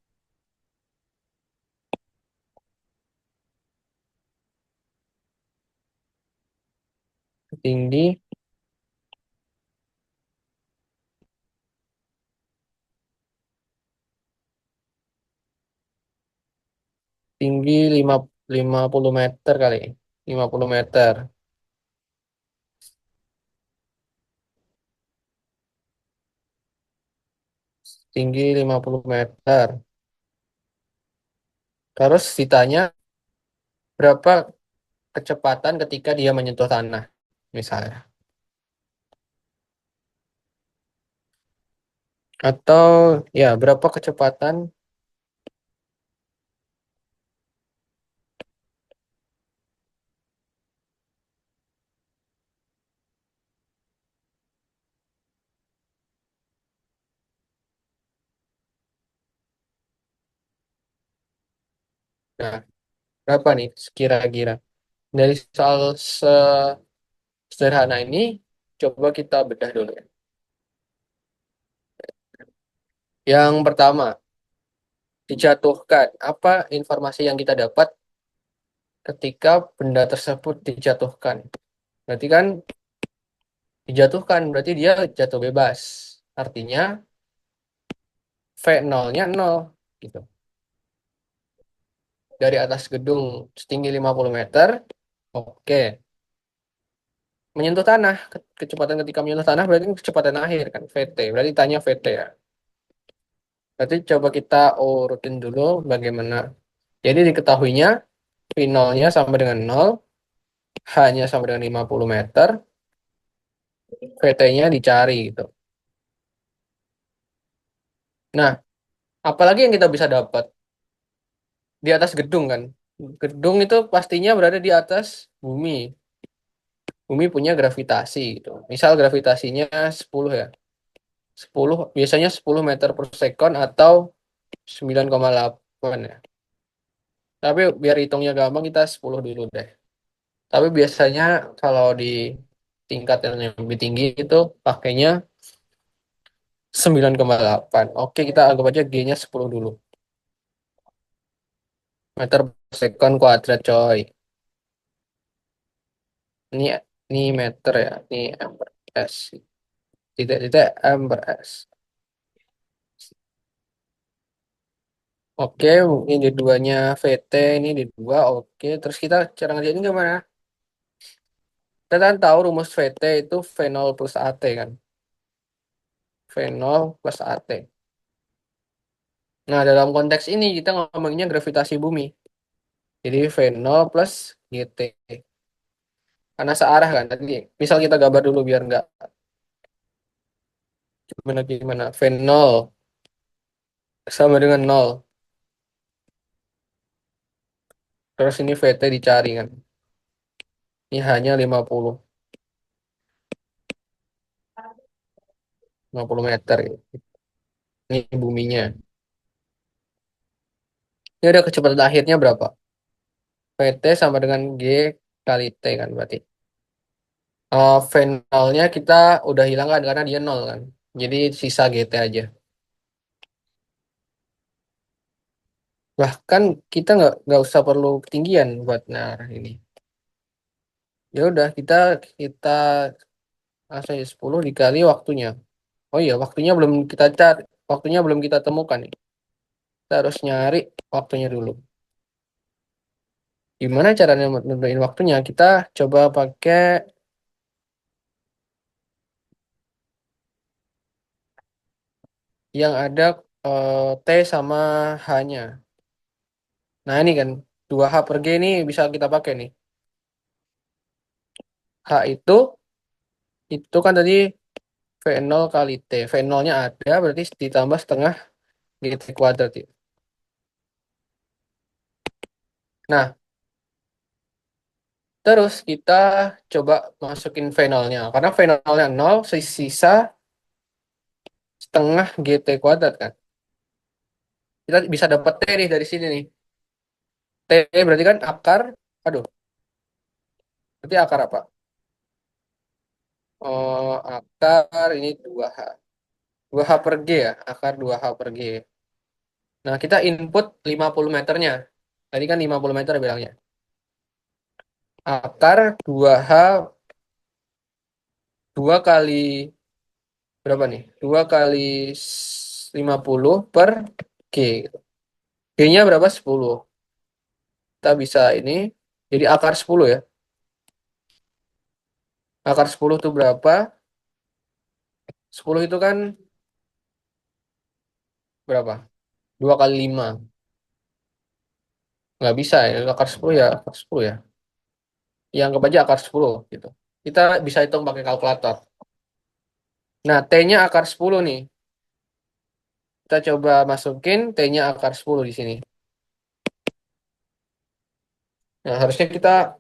tinggi tinggi 50 meter kali, 50 meter, tinggi 50 meter. Terus ditanya berapa kecepatan ketika dia menyentuh tanah, misalnya. Atau ya berapa kecepatan, nah berapa nih kira-kira? Dari soal sederhana ini, coba kita bedah dulu ya. Yang pertama, dijatuhkan. Apa informasi yang kita dapat ketika benda tersebut dijatuhkan? Berarti kan dijatuhkan, berarti dia jatuh bebas. Artinya V0-nya 0 gitu. Dari atas gedung setinggi 50 meter, oke. menyentuh tanah. Kecepatan ketika menyentuh tanah berarti kecepatan akhir kan, VT. Berarti tanya VT ya. Berarti coba kita urutin dulu bagaimana. Jadi diketahuinya V0-nya sama dengan 0, H-nya sama dengan 50 meter, VT-nya dicari gitu. Nah, apalagi yang kita bisa dapat di atas gedung kan? Gedung itu pastinya berada di atas bumi. Bumi punya gravitasi gitu. Misal gravitasinya 10 ya. 10 biasanya 10 meter per sekon atau 9,8 ya. Tapi biar hitungnya gampang kita 10 dulu deh. Tapi biasanya kalau di tingkat yang lebih tinggi itu pakainya 9,8. Oke, kita anggap aja G-nya 10 dulu. Meter per sekon kuadrat coy. Ini ini meter ya. Ini M per S. Tidak M per S. Oke, ini di duanya VT, ini di dua. Oke, terus kita cara ngerjain gimana? Kita kan tahu rumus VT itu V0 plus AT kan. V0 plus AT. Nah, dalam konteks ini kita ngomonginnya gravitasi bumi. Jadi V0 plus GT. Karena searah kan tadi. Misal kita gambar dulu biar nggak gimana-gimana. V0 sama dengan 0. Terus ini VT dicari kan. Ini hanya 50 meter. Ini buminya. Ini ada kecepatan akhirnya berapa? VT sama dengan G kali T kan berarti. V0-nya kita udah hilang kan karena dia 0 kan. Jadi sisa GT aja. Bahkan kita nggak usah perlu ketinggian buat nah ini. Ya udah kita langsung aja 10 dikali waktunya. Oh iya, waktunya belum kita temukan nih. Kita harus nyari waktunya dulu. Gimana caranya nentuin waktunya? Kita coba pakai yang ada T sama H-nya. Nah ini kan 2H per G ini bisa kita pakai nih. H itu kan tadi V0 kali T. V0-nya ada berarti ditambah setengah GT kuadrat ya. Nah, terus kita coba masukin V0-nya. Karena V0-nya 0, sisa setengah GT kuadrat kan. Kita bisa dapat T nih dari sini nih. T berarti kan akar, aduh, berarti akar apa? Oh, akar ini 2H. 2H per G ya, akar 2H per G. Nah, kita input 50 meternya. Tadi kan 50 meter bilangnya. Akar 2H 2 kali berapa nih? 2 kali 50 per G gitu. G-nya berapa? 10. Kita bisa ini. Jadi akar 10 ya. Akar 10 itu berapa? 10 itu kan berapa? 2 kali 5. Nggak bisa ya. Akar 10 ya. Akar 10 ya. Ya anggap aja akar 10 gitu. Kita bisa hitung pakai kalkulator. Nah, T-nya akar 10 nih. Kita coba masukin T-nya akar 10 di sini. Nah, harusnya kita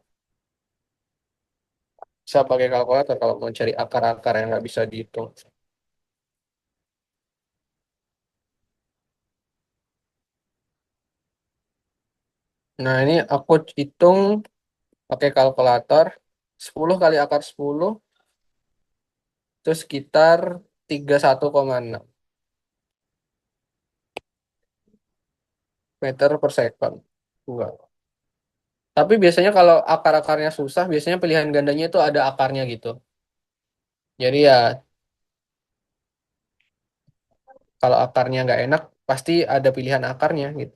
bisa pakai kalkulator kalau mau cari akar-akar yang nggak bisa dihitung. Nah, ini aku hitung pakai kalkulator. 10 kali akar 10 itu sekitar 31,6 meter per sekon. Enggak. Tapi biasanya kalau akar-akarnya susah, biasanya pilihan gandanya itu ada akarnya gitu. Jadi ya kalau akarnya nggak enak, pasti ada pilihan akarnya gitu.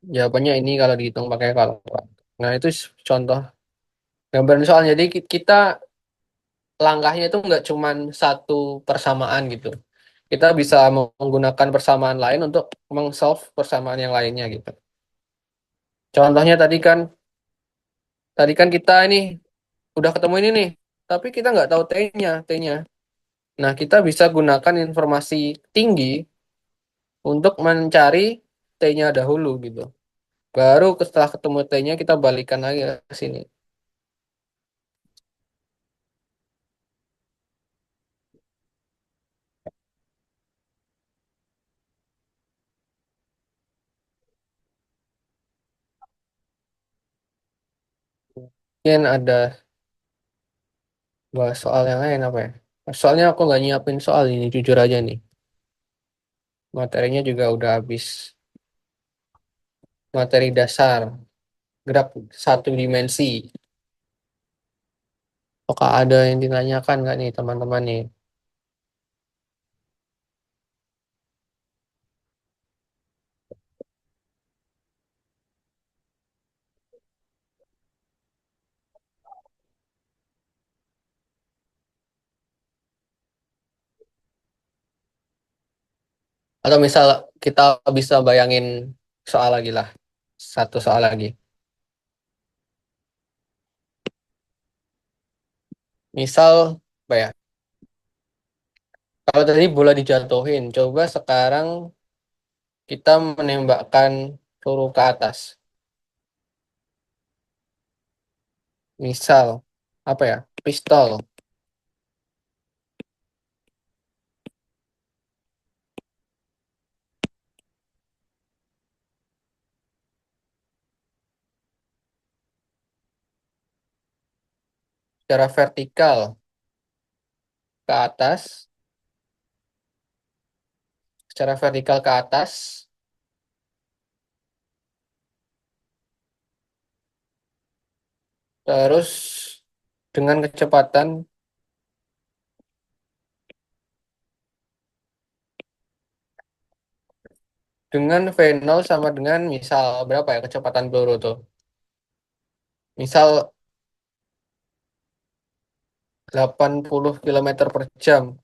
Jawabannya ini kalau dihitung pakai kalkulator. Nah, itu contoh gambaran soal. Jadi kita langkahnya itu nggak cuman satu persamaan gitu. Kita bisa menggunakan persamaan lain untuk meng-solve persamaan yang lainnya gitu. Contohnya tadi kan kita ini udah ketemu ini nih, tapi kita nggak tahu T-nya. Nah, kita bisa gunakan informasi tinggi untuk mencari T-nya dahulu gitu. Baru setelah ketemu T-nya kita balikan lagi ke sini. Mungkin ada bahas soal yang lain apa ya? Soalnya aku nggak nyiapin soal ini, jujur aja nih. Materinya juga udah habis. Materi dasar, gerak satu dimensi. Apakah ada yang ditanyakan nggak nih teman-teman nih? Atau misal kita bisa bayangin soal lagi lah. Satu soal lagi. Misal, apa ya? Kalau tadi bola dijatuhin, coba sekarang kita menembakkan peluru ke atas. Misal, apa ya? Pistol. Secara vertikal ke atas, secara vertikal ke atas, terus dengan kecepatan dengan V0 sama dengan misal berapa ya kecepatan peluru tuh? Misal 80 kilometer per jam.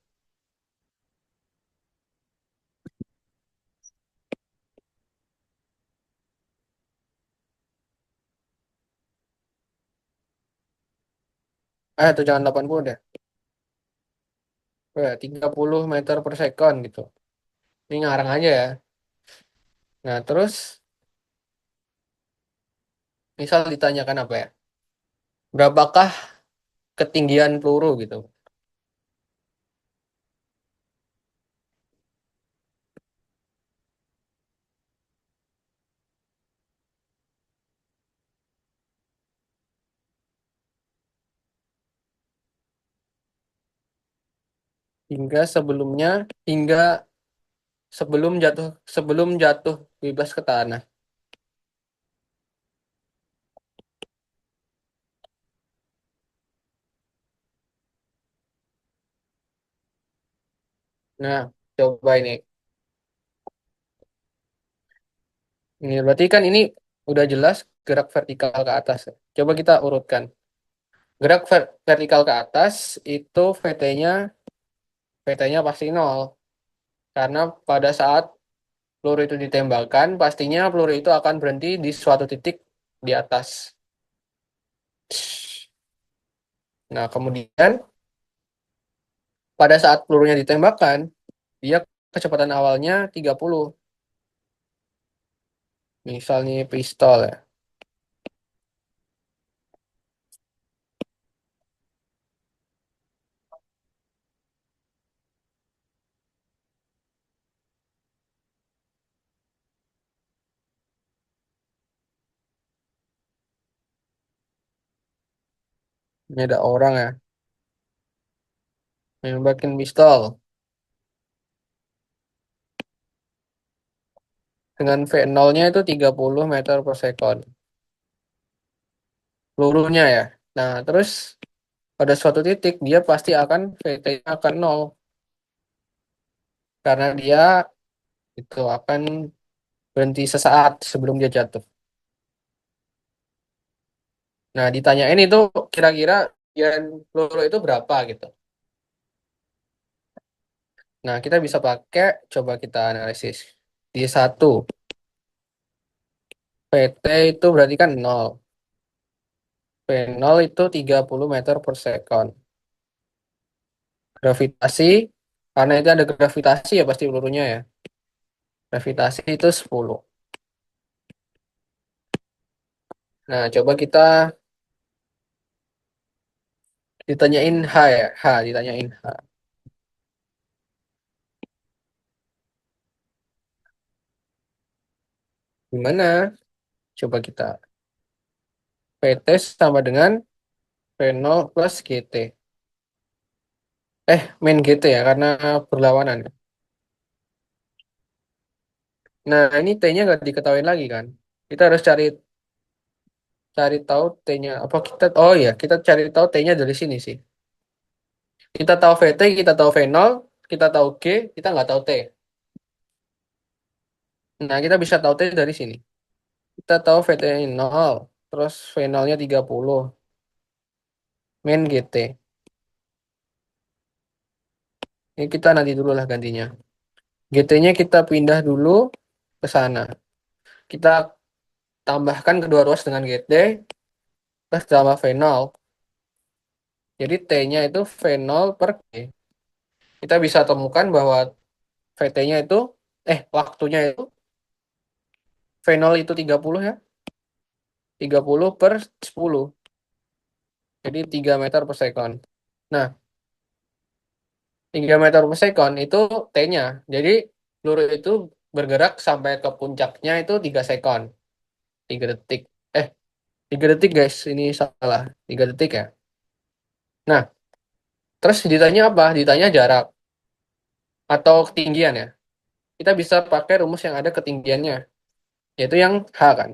Itu jangan 80 deh. 30 meter per second gitu. Ini ngarang aja ya. Nah, terus misal ditanyakan apa ya? Berapakah ketinggian peluru gitu? Hingga sebelumnya, hingga sebelum jatuh bebas ke tanah. Nah, coba ini. Ini berarti kan ini udah jelas gerak vertikal ke atas. Coba kita urutkan. Gerak vertikal ke atas itu VT-nya pasti nol. Karena pada saat peluru itu ditembakkan, pastinya peluru itu akan berhenti di suatu titik di atas. Nah, kemudian pada saat pelurunya ditembakkan, dia kecepatan awalnya 30. Misalnya pistol ya. Ini ada orang ya, nembakin pistol dengan V0-nya itu 30 meter per second. Pelurunya ya. Nah, terus pada suatu titik dia pasti akan VT-nya akan nol karena dia itu akan berhenti sesaat sebelum dia jatuh. Nah, ditanyain itu kira-kira ketinggian peluru itu berapa gitu. Nah, kita bisa pakai, coba kita analisis. Di satu, PT itu berarti kan nol. V0 itu 30 meter per second. Gravitasi, karena itu ada gravitasi ya pasti pelurunya ya. Gravitasi itu 10. Nah, coba kita ditanyain H ya. H, ditanyain H. Gimana? Coba kita. PT sama dengan V0 plus GT. Main GT ya, karena berlawanan. Nah, ini T-nya nggak diketahui lagi kan. Kita harus cari cari tahu T-nya. Apa kita, oh ya, kita cari tahu T-nya dari sini sih. Kita tahu VT, kita tahu V0, kita tahu G, kita nggak tahu T. Nah, kita bisa tahu T dari sini. Kita tahu VT-nya 0, terus V0-nya 30, min GT. Ini kita nanti dulu lah gantinya. GT-nya kita pindah dulu ke sana. Kita tambahkan kedua ruas dengan GT, plus tambah V0. Jadi T-nya itu V0 per G. Kita bisa temukan bahwa VT-nya itu, waktunya itu V0 itu 30 ya. 30 per 10. Jadi 3 meter per second. Nah, 3 meter per second itu T-nya. Jadi peluru itu bergerak sampai ke puncaknya itu 3 second. 3 detik. Eh, 3 detik guys. Ini salah. 3 detik ya. Nah, terus ditanya apa? Ditanya jarak atau ketinggian ya. Kita bisa pakai rumus yang ada ketinggiannya. Yaitu yang H kan.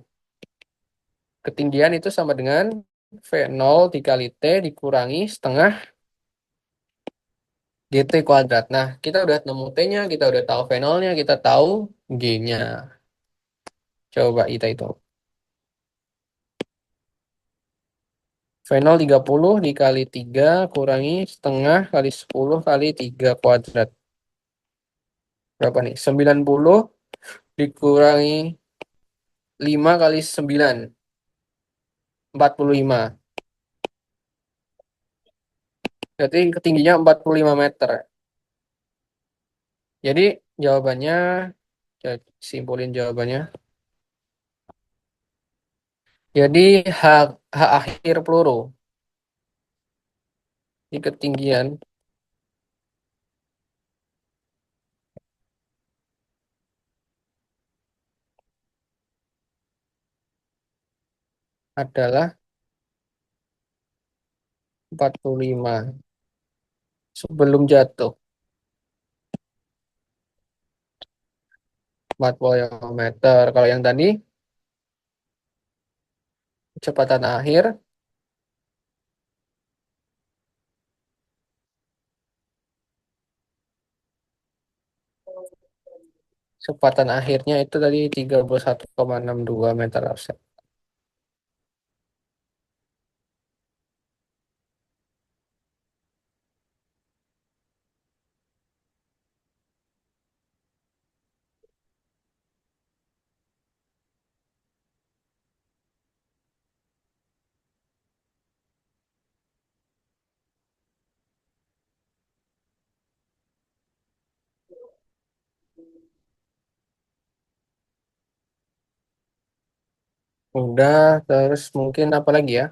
Ketinggian itu sama dengan V0 dikali T dikurangi setengah GT kuadrat. Nah, kita udah nemu T-nya, kita udah tahu V0-nya, kita tahu G-nya. Coba kita itu. V0 30 dikali 3 kurangi setengah kali 10 kali 3 kuadrat. Berapa nih? 90 dikurangi 5 kali 9. 45. Berarti ketingginya 45 meter. Jadi jawabannya, ya, simpulin jawabannya. Jadi H, H akhir peluru di ketinggian adalah 45 sebelum jatuh. 40 meter. Kalau yang tadi kecepatan akhir, kecepatan akhirnya itu tadi 31,62 meter per second. Udah, terus mungkin apa lagi ya?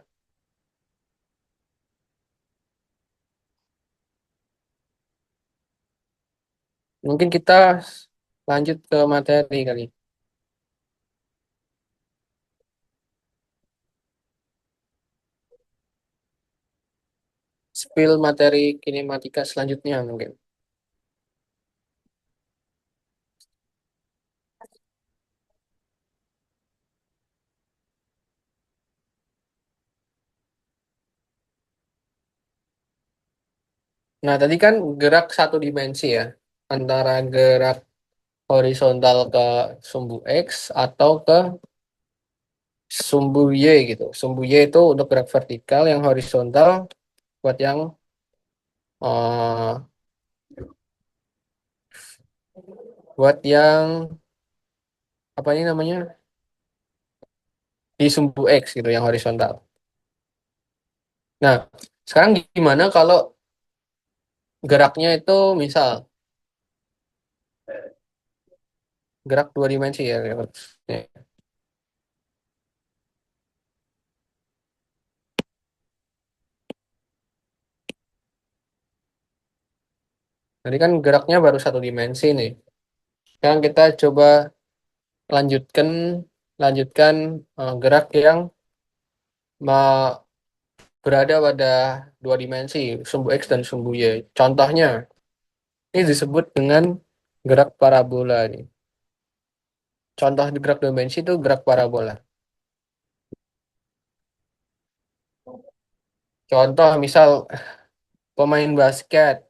Mungkin kita lanjut ke materi kali. Spill materi kinematika selanjutnya mungkin. Nah, tadi kan gerak satu dimensi ya. Antara gerak horizontal ke sumbu X atau ke sumbu Y gitu. Sumbu Y itu untuk gerak vertikal, yang horizontal buat yang eh, buat yang apa ini namanya di sumbu X gitu, yang horizontal. Nah, sekarang gimana kalau geraknya itu misal gerak dua dimensi ya. Tadi kan geraknya baru satu dimensi nih. Sekarang kita coba lanjutkan lanjutkan gerak yang berada pada dua dimensi, sumbu X dan sumbu Y. Contohnya, ini disebut dengan gerak parabola nih. Contoh di gerak dua dimensi itu gerak parabola. Contoh misal pemain basket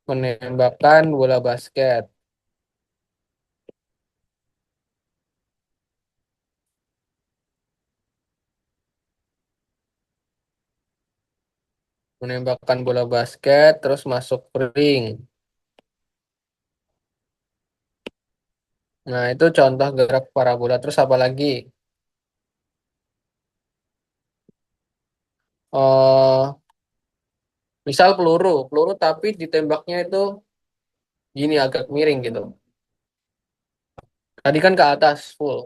menembakkan bola basket, menembakkan bola basket terus masuk ring. Nah, itu contoh gerak parabola. Terus apa lagi? Oh, misal peluru tapi ditembaknya itu gini agak miring gitu. Tadi kan ke atas full.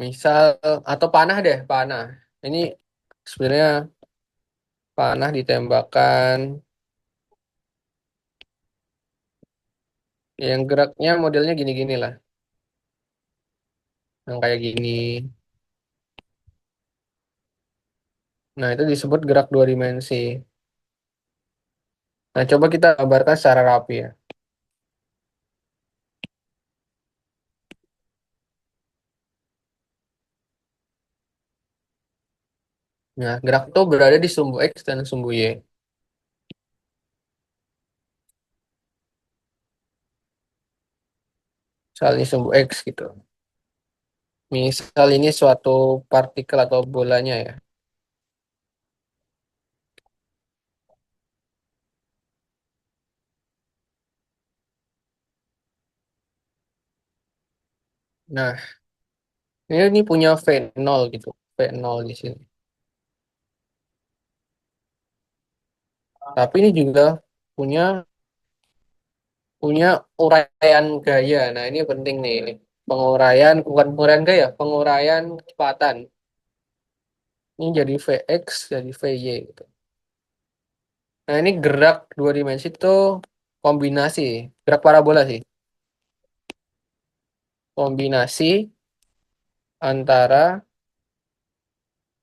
Misal atau panah deh, panah. Ini sebenarnya panah ditembakkan yang geraknya modelnya gini-gini lah. Yang kayak gini. Nah, itu disebut gerak dua dimensi. Nah, coba kita gambarkan secara rapi ya. Nah, gerak itu berada di sumbu X dan sumbu Y. Misal ini sumbu X gitu. Misal ini suatu partikel atau bolanya ya. Nah, ini punya V0 gitu. V0 di sini. Tapi ini juga punya punya uraian gaya. Nah, ini penting nih. Penguraian, bukan penguraian gaya, penguraian kecepatan. Ini jadi Vx, jadi Vy gitu. Nah, ini gerak dua dimensi itu kombinasi. Gerak parabola sih. Kombinasi antara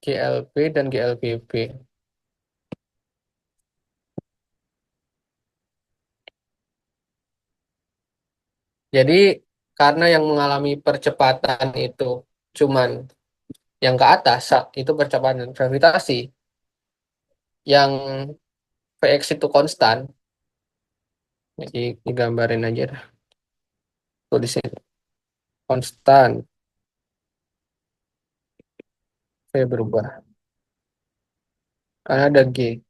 GLB dan GLBB. Jadi, karena yang mengalami percepatan itu cuman yang ke atas, itu percepatan gravitasi. Yang Vx itu konstan. Jadi, digambarin aja dah. Tuh di sini. Konstan. V berubah. Karena ada G.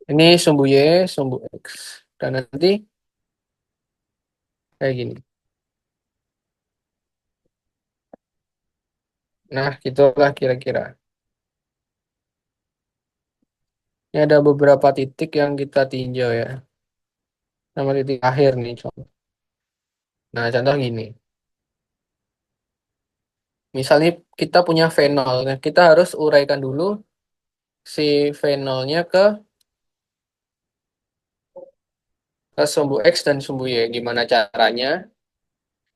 Ini sumbu Y, sumbu X. Dan nanti kayak gini. Nah, gitulah kira-kira. Ini ada beberapa titik yang kita tinjau ya. Nama titik akhir nih. Contoh. Nah, contoh gini. Misalnya kita punya fenol. Nah, kita harus uraikan dulu si fenolnya ke sumbu X dan sumbu Y. Gimana caranya?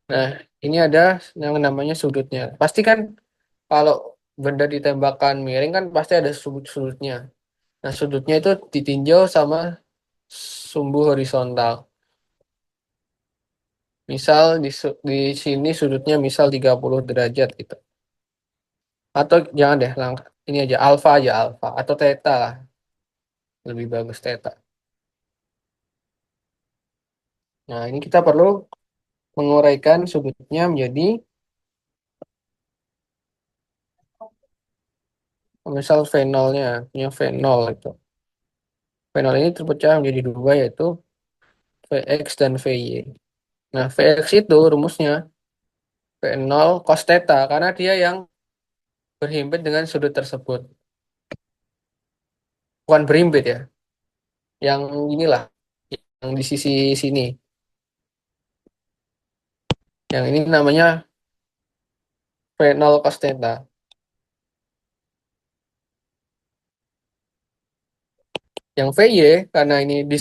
Nah, ini ada yang namanya sudutnya. Pasti kan kalau benda ditembakkan miring kan pasti ada sudut-sudutnya. Nah, sudutnya itu ditinjau sama sumbu horizontal. Misal di sini sudutnya misal 30 derajat gitu. Atau jangan deh, ini aja alfa aja alfa atau theta lah, lebih bagus theta. Nah, ini kita perlu menguraikan sudutnya menjadi misal fenolnya, punya fenol itu. Fenol ini terpecah menjadi dua yaitu Vx dan Vy. Nah, Vx itu rumusnya V0 cos theta karena dia yang berhimpit dengan sudut tersebut. Bukan berhimpit ya, yang inilah, yang di sisi sini. Yang ini namanya V0 cos theta. Yang Vy karena ini di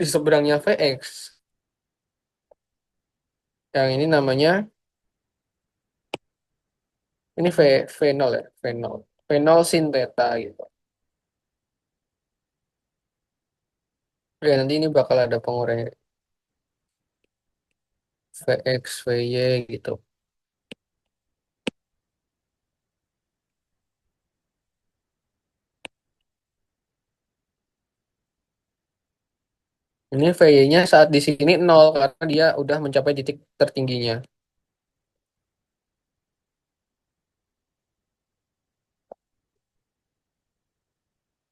seberangnya Vx. Yang ini namanya ini V0 ya, V0. V0 sin theta gitu. Ya, nanti ini bakal ada penguraian Vx, Vy gitu. Ini Vy-nya saat di sini nol karena dia udah mencapai titik tertingginya.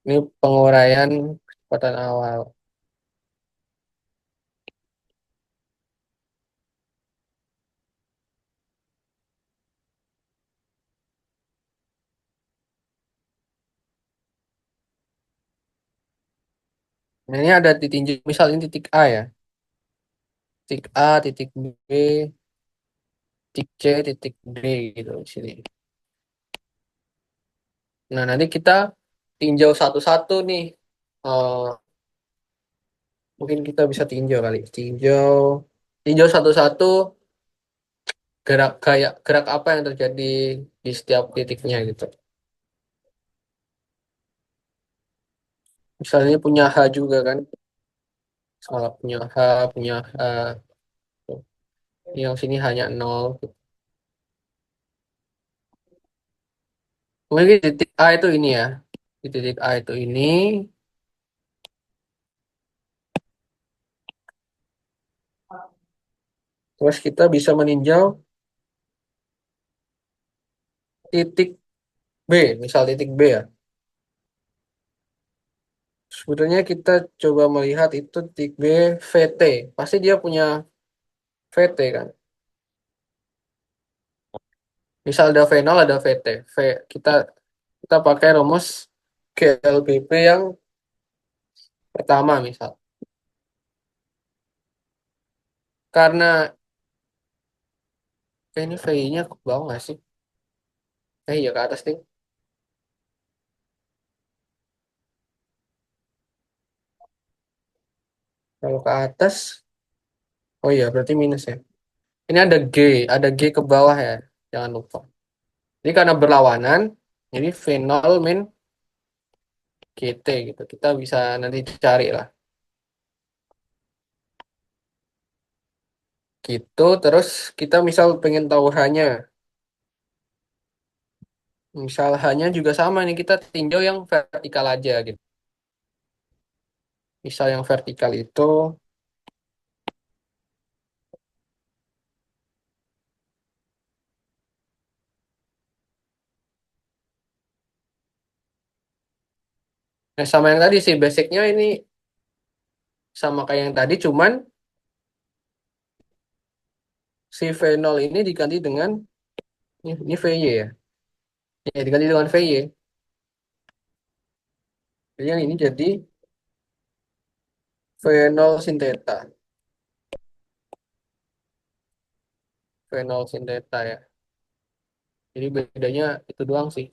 Ini penguraian kecepatan awal. Nah, ini ada ditinjau, misal ini titik A ya. Titik A, titik B, titik C, titik D gitu di sini. Nah, nanti kita tinjau satu-satu nih. Eh, mungkin kita bisa tinjau kali. Tinjau satu-satu gerak apa yang terjadi di setiap titiknya gitu. Misalnya punya H juga kan. Salah punya H, punya H. Yang sini hanya nol. Mungkin titik A itu ini ya. Di titik A itu ini. Terus kita bisa meninjau titik B. Misal titik B ya. Sebetulnya kita coba melihat itu titik B VT. Pasti dia punya VT kan. Misal ada V0 ada VT. Kita kita pakai rumus GLBP yang pertama misal. Karena ini VI-nya ke bawah nggak sih? Iya ke atas nih. Kalau ke atas, oh iya berarti minus ya. Ini ada G ke bawah ya. Jangan lupa. Jadi karena berlawanan, jadi V0 min GT gitu. Kita bisa nanti cari lah. Gitu, terus kita misal pengen tahu hanya. Misal hanya juga sama nih, kita tinjau yang vertikal aja gitu. Misal yang vertikal itu, nah sama yang tadi sih, basicnya ini sama kayak yang tadi, cuman si V0 ini diganti dengan, ini VY ya. Ya, diganti dengan VY. Jadi yang ini jadi V0 sin theta. V0 sin theta ya. Jadi bedanya itu doang sih.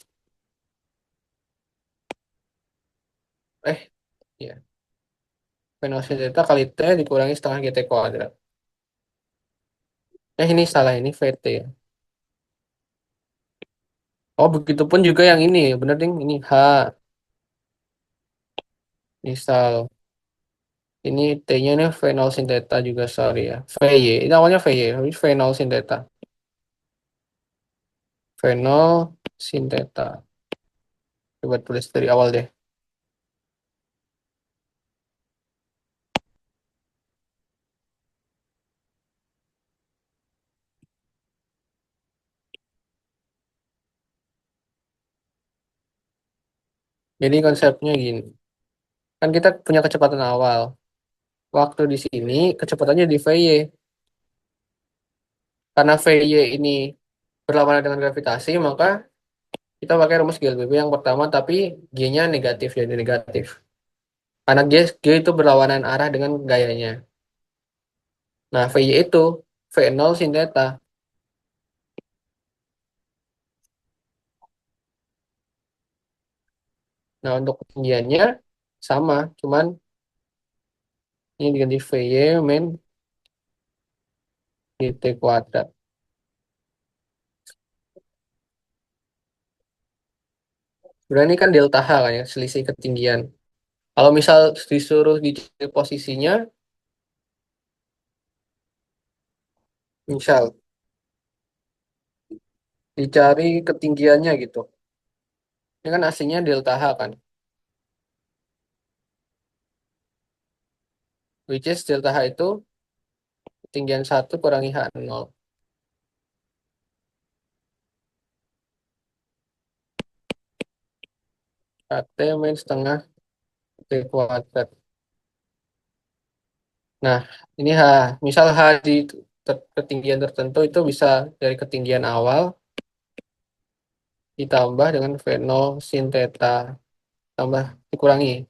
Eh, ya. V0 sin theta kali T dikurangi setengah GT kuadrat. Ini salah, ini VT ya. Oh, begitupun juga yang ini, bener ding, ini H. Misal, ini T-nya ini V0 sin theta juga, sorry ya. VY, ini awalnya VY, tapi V0 sin theta. Fenol sinteta. Coba tulis dari awal deh. Jadi konsepnya gini. Kan kita punya kecepatan awal. Waktu di sini kecepatannya di VY. Karena VY ini berlawanan dengan gravitasi, maka kita pakai rumus GLBB yang pertama, tapi G-nya negatif, jadi negatif. Karena G itu berlawanan arah dengan gayanya. Nah, VY itu V0 sin theta. Nah, untuk ketinggiannya sama, cuman ini diganti VY min dt kuadrat. Sebenarnya ini kan delta H kan ya, selisih ketinggian. Kalau misal disuruh dicari posisinya, misal dicari ketinggiannya gitu. Ini kan aslinya delta H kan. Which is delta H itu ketinggian satu kurangi H0. KT min setengah T kuadrat. Nah, ini H. Misal H di ketinggian tertentu itu bisa dari ketinggian awal ditambah dengan V0 sin theta tambah dikurangi.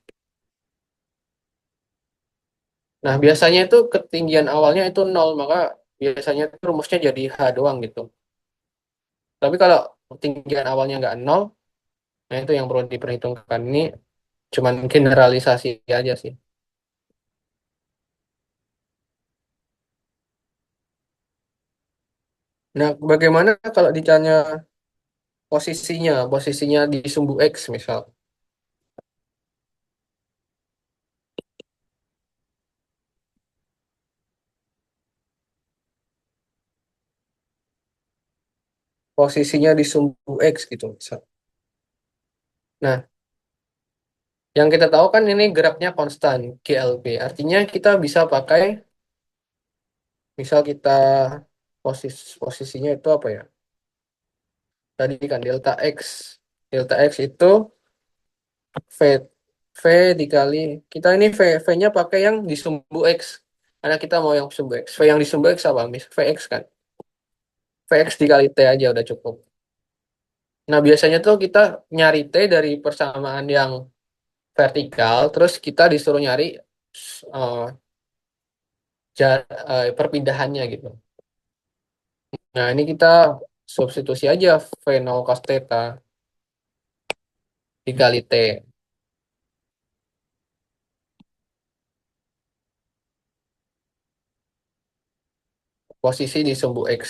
Nah, biasanya itu ketinggian awalnya itu nol, maka biasanya itu rumusnya jadi H doang gitu. Tapi kalau ketinggian awalnya nggak nol, nah itu yang perlu diperhitungkan. Ini cuman generalisasi aja sih. Nah, bagaimana kalau ditanya posisinya di sumbu X misal. Posisinya di sumbu X gitu misal. Nah, yang kita tahu kan ini geraknya konstan, GLB. Artinya kita bisa pakai, misal kita posisinya itu apa ya? Tadi kan delta X. Delta X itu V, V dikali, kita ini V-nya pakai yang di sumbu X. Karena kita mau yang sumbu X. V yang di sumbu X apa? VX kan. VX dikali T aja udah cukup. Nah, biasanya tuh kita nyari T dari persamaan yang vertikal, terus kita disuruh nyari eh, perpindahannya gitu. Nah, ini kita substitusi aja V0 cos theta dikali T, posisi di sumbu X.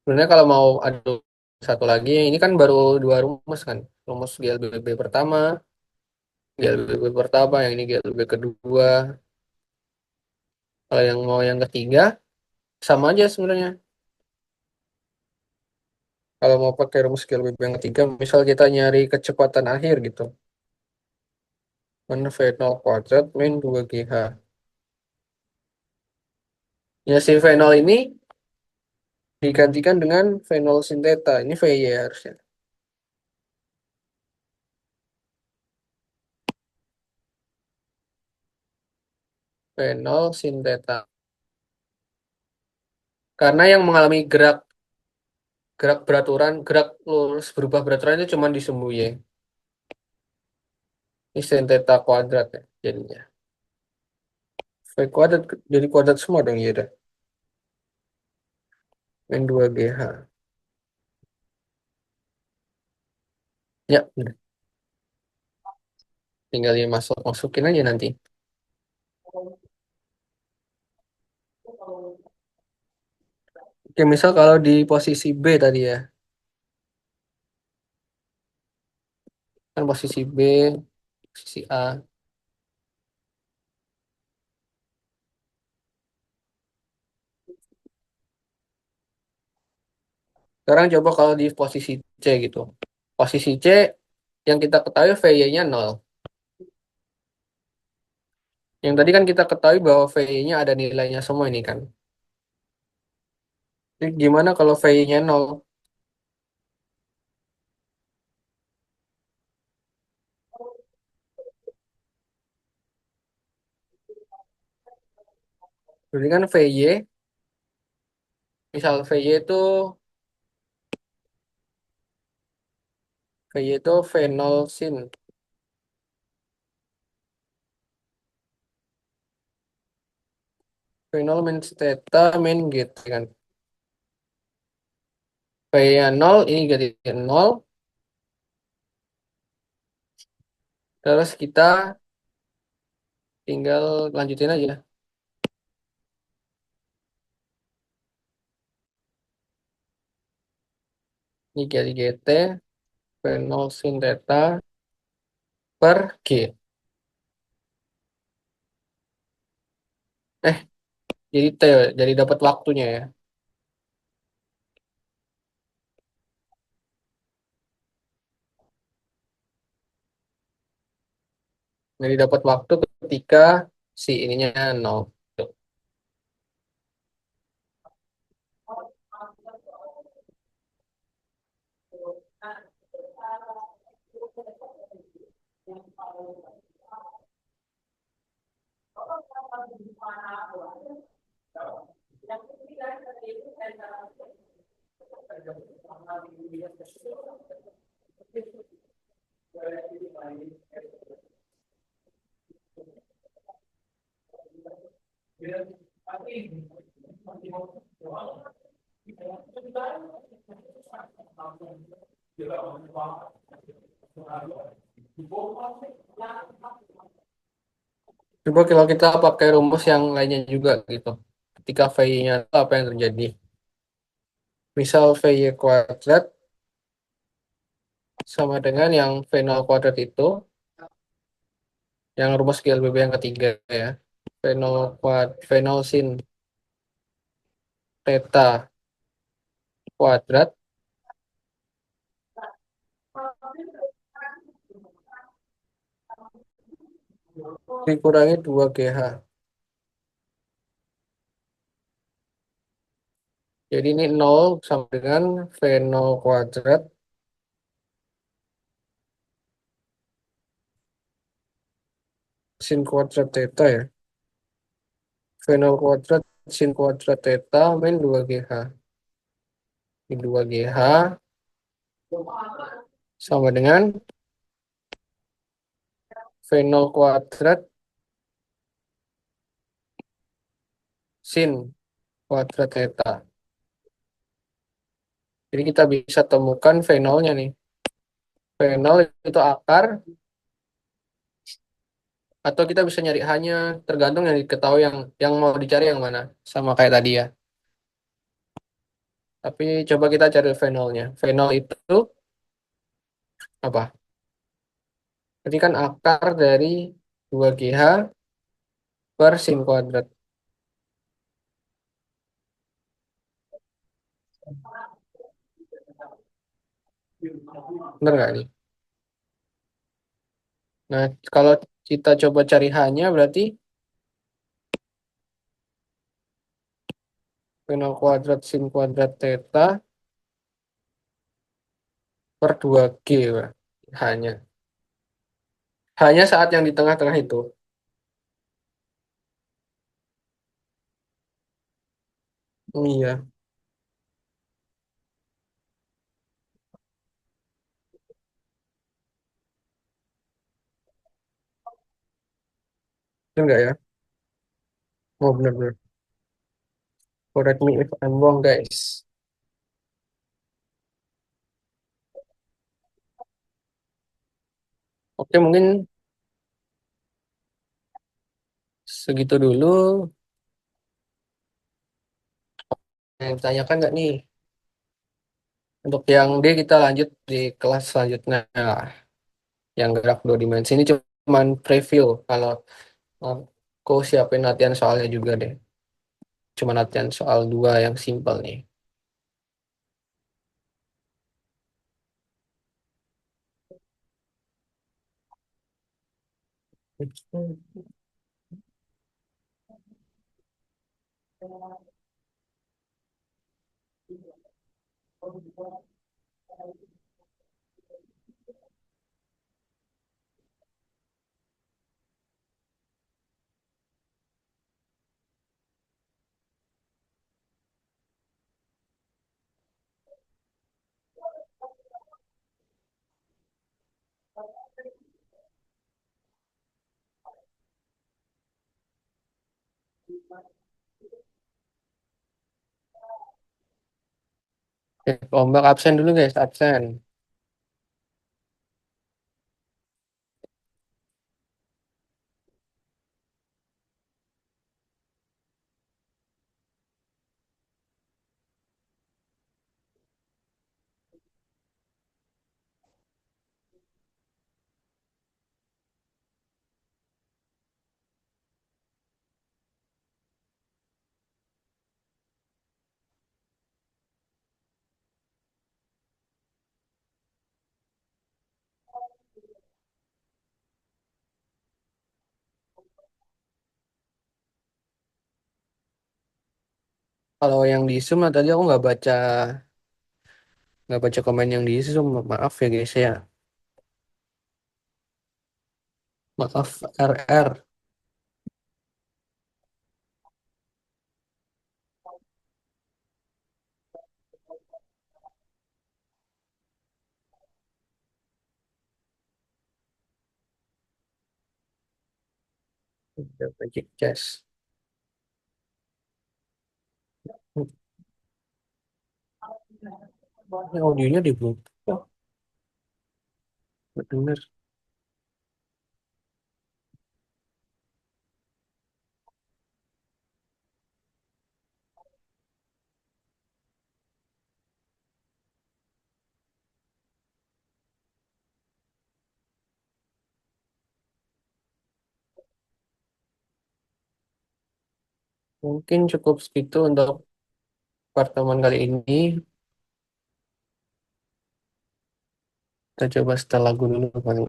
Sebenarnya kalau mau ada satu lagi, ini kan baru dua rumus kan. Rumus GLBB pertama, GLBB pertama, yang ini GLBB kedua. Kalau yang mau yang ketiga, sama aja sebenarnya. Kalau mau pakai rumus GLBB yang ketiga, misal kita nyari kecepatan akhir gitu. Mana V0 kuadrat min 2GH. Ya, si V0 ini digantikan dengan V0 sin theta. Ini VY harusnya. V0 sin theta. Karena yang mengalami gerak gerak beraturan, gerak lurus berubah beraturan itu cuma di sumbu Y. Ini sin theta kuadrat ya jadinya. V kuadrat jadi kuadrat semua dong ya udah. Min 2GH. Ya, udah. Tinggal masukin aja nanti. Oke, misal kalau di posisi B tadi ya. Kan posisi B, posisi A. Sekarang coba kalau di posisi C gitu. Posisi C yang kita ketahui VY-nya nol. Yang tadi kan kita ketahui bahwa VY-nya ada nilainya semua ini kan. Jadi gimana kalau VY-nya nol? Berarti kan VY, misal VY itu V0 sin. V0 min theta min gitu kan. VY-nya nol, ini ganti nol. Terus kita tinggal lanjutin aja. Ini jadi GT, V0 sin theta per G. Eh, jadi T, jadi dapat waktunya ya. Jadi dapat waktu ketika si ininya nol. Tuh. Coba kalau kita pakai rumus yang lainnya juga gitu. Ketika VI-nya apa yang terjadi? Misal VY kuadrat sama dengan yang V0 kuadrat itu, yang rumus GLBB yang ketiga ya. V0 V0 sin theta kuadrat dikurangi 2GH. Jadi ini nol sama dengan V0 kuadrat sin kuadrat theta ya. V0 kuadrat sin kuadrat theta min 2GH. Ini 2GH sama dengan V0 kuadrat sin kuadrat theta. Jadi kita bisa temukan V0-nya nih. V0 itu akar, atau kita bisa nyari hanya tergantung yang diketahui yang mau dicari yang mana. Sama kayak tadi ya. Tapi coba kita cari V0-nya. V0 itu apa? Berarti kan akar dari 2GH per sin kuadrat. Bener nggak nih? Nah, kalau kita coba cari hanya berarti V0 kuadrat sin kuadrat theta per 2G. Pak. Hanya. Hanya saat yang di tengah-tengah itu. Iya, bener nggak ya? Oh, bener-bener. Correct me if I'm wrong, guys. Oke, mungkin segitu dulu. Yang ditanyakan nggak nih? Untuk yang D kita lanjut di kelas selanjutnya lah. yang gerak dua dimensi. Ini cuman preview. Kalau aku siapin latihan soalnya juga deh. Cuma latihan soal dua yang simpel nih. Oke, ombak absen dulu guys, absen. Kalau yang di Zoom lah, tadi aku nggak baca komen yang di Zoom. Maaf ya guys ya. Maaf RR. Udah Magic Chess. Ini audionya di Bluetooth. Oh, nggak denger. Mungkin cukup segitu untuk pertemuan kali ini. Kita coba setel lagu dulu kali.